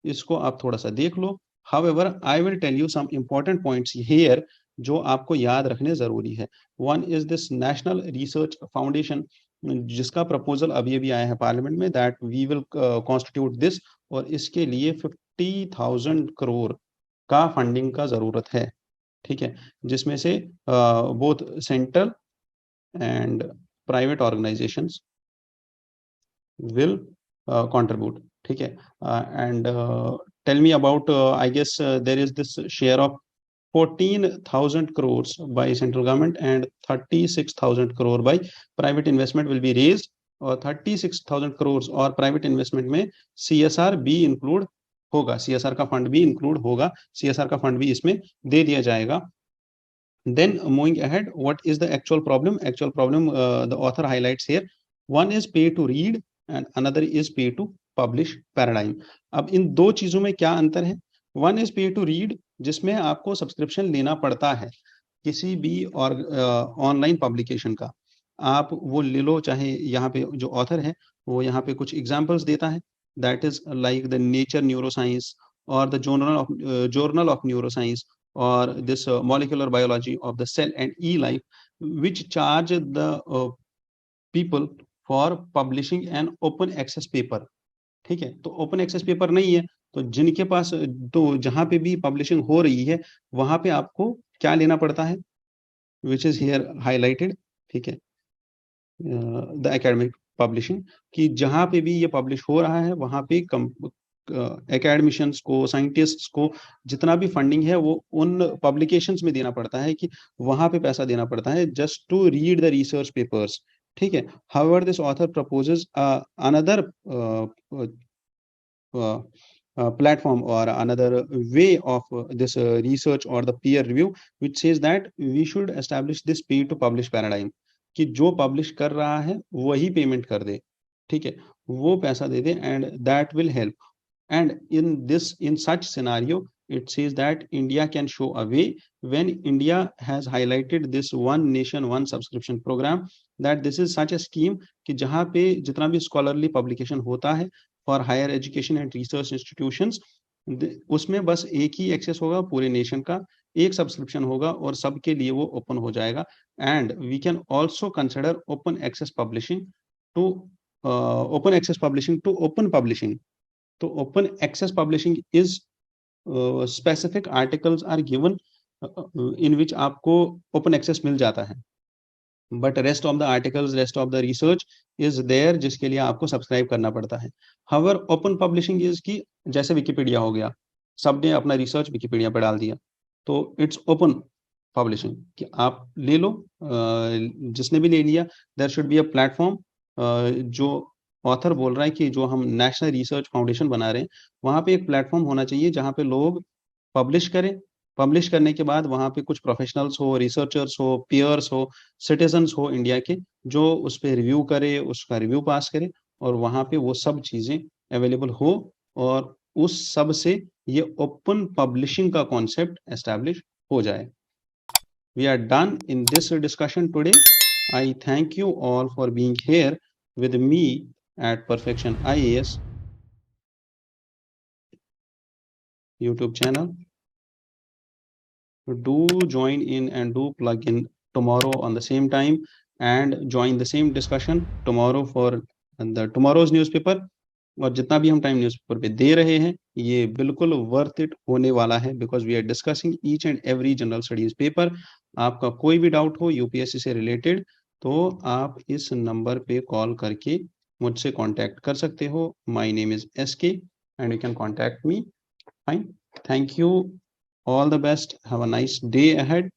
इसको आप थोड़ा सा देख लो। However I will tell you some important points here जो आपको याद रखने जरूरी है। One is this National Research Foundation, जिसका प्रपोजल अभी अभी आया है पार्लियामेंट में, that we will constitute this, और इसके लिए 50,000 करोड़ का फंडिंग का जरूरत है, ठीक है, जिसमें से both central and private organizations will contribute, ठीक है। And tell me about, I guess there is this share of 14,000 crores by central government and 36,000 crore by private investment will be raised, और 36,000 crores और private investment में CSR भी include होगा, CSR का fund भी include होगा, CSR का fund भी इसमें दे दिया जाएगा। Then moving ahead, what is the actual problem? Actual problem, the author highlights here. One is pay to read and another is pay to publish paradigm. अब इन दो चीजों में क्या अंतर है? One is pay to read, जिसमें आपको subscription लेना पड़ता है किसी भी और ऑनलाइन पब्लिकेशन का, आप वो ले लो, चाहे यहाँ पे जो ऑथर है वो यहाँ पे कुछ एग्जांपल्स देता है, that is like the nature neuroscience और the journal of neuroscience, or this molecular biology of the cell and e-life, which charge the people for publishing an open access paper, ठीक है। तो ओपन एक्सेस पेपर नहीं है, तो जिनके पास, तो जहां पे भी पब्लिशिंग हो रही है वहां पे आपको क्या लेना पड़ता है, विच इज हियर हाईलाइटेड, ठीक है। द एकेडमिक पब्लिशिंग, कि जहाँ पे भी ये पब्लिश हो रहा है वहाँ पे एकेडमिशियंस को, साइंटिस्ट्स को जितना भी फंडिंग है वो उन पब्लिकेशंस में देना पड़ता है, कि वहाँ पे पैसा देना पड़ता है just to read the research papers. ठीक है। However this author proposes another platform or another way of this research or the peer review, which says that we should establish this pay to publish paradigm, कि जो publish कर रहा है वही payment कर दे, ठीक है, वो पैसा दे दे, and that will help. And in such scenario, it says that India can show a way when India has highlighted this one nation one subscription program, that this is such a scheme कि जहाँ पे जितना भी scholarly publication होता है for higher education and research institutions, उसमें बस एक ही एक्सेस होगा पूरे नेशन का, एक सब्सक्रिप्शन होगा और सबके लिए वो ओपन हो जाएगा. And we can also consider open access publishing to open publishing. तो open access publishing is specific articles are given in which आपको ओपन एक्सेस मिल जाता है, but rest of the articles, rest of the research is there, जिसके लिए आपको subscribe करना पड़ता है. हाउएवर ओपन पब्लिशिंग इज की जैसे विकिपीडिया हो गया, सबने अपना रिसर्च विकिपीडिया पे डाल दिया, तो इट्स ओपन पब्लिशिंग कि आप ले लो, जिसने भी ले लिया. There should be a platform, जो ऑथर बोल रहा है कि जो हम नेशनल रिसर्च फाउंडेशन बना रहे हैं वहां पे एक प्लेटफॉर्म होना चाहिए जहां पे लोग पब्लिश करें. पब्लिश करने के बाद वहां पे कुछ प्रोफेशनल्स हो, रिसर्चर्स हो, पीयर्स हो, सिटीजन्स हो इंडिया के, जो उस पर रिव्यू करे, उसका रिव्यू पास करे, और वहां पे वो सब चीजें अवेलेबल हो, और उस सब से ये ओपन पब्लिशिंग का कॉन्सेप्ट एस्टैब्लिश हो जाए. We are done in this discussion today. I thank you all for being here with me at Perfection IAS YouTube channel. Do join in and do plug in tomorrow on the same time and join the same discussion tomorrow for the tomorrow's newspaper. और जितना भी हम time newspaper पे दे रहे हैं ये बिल्कुल worth it होने वाला है, because we are discussing each and every general studies paper. आपका कोई भी डाउट हो यूपीएससी से रिलेटेड तो आप इस नंबर पे कॉल करके मुझसे कांटेक्ट कर सकते हो. My name is SK and you can contact me. Fine. Thank you. All the best. Have a nice day ahead.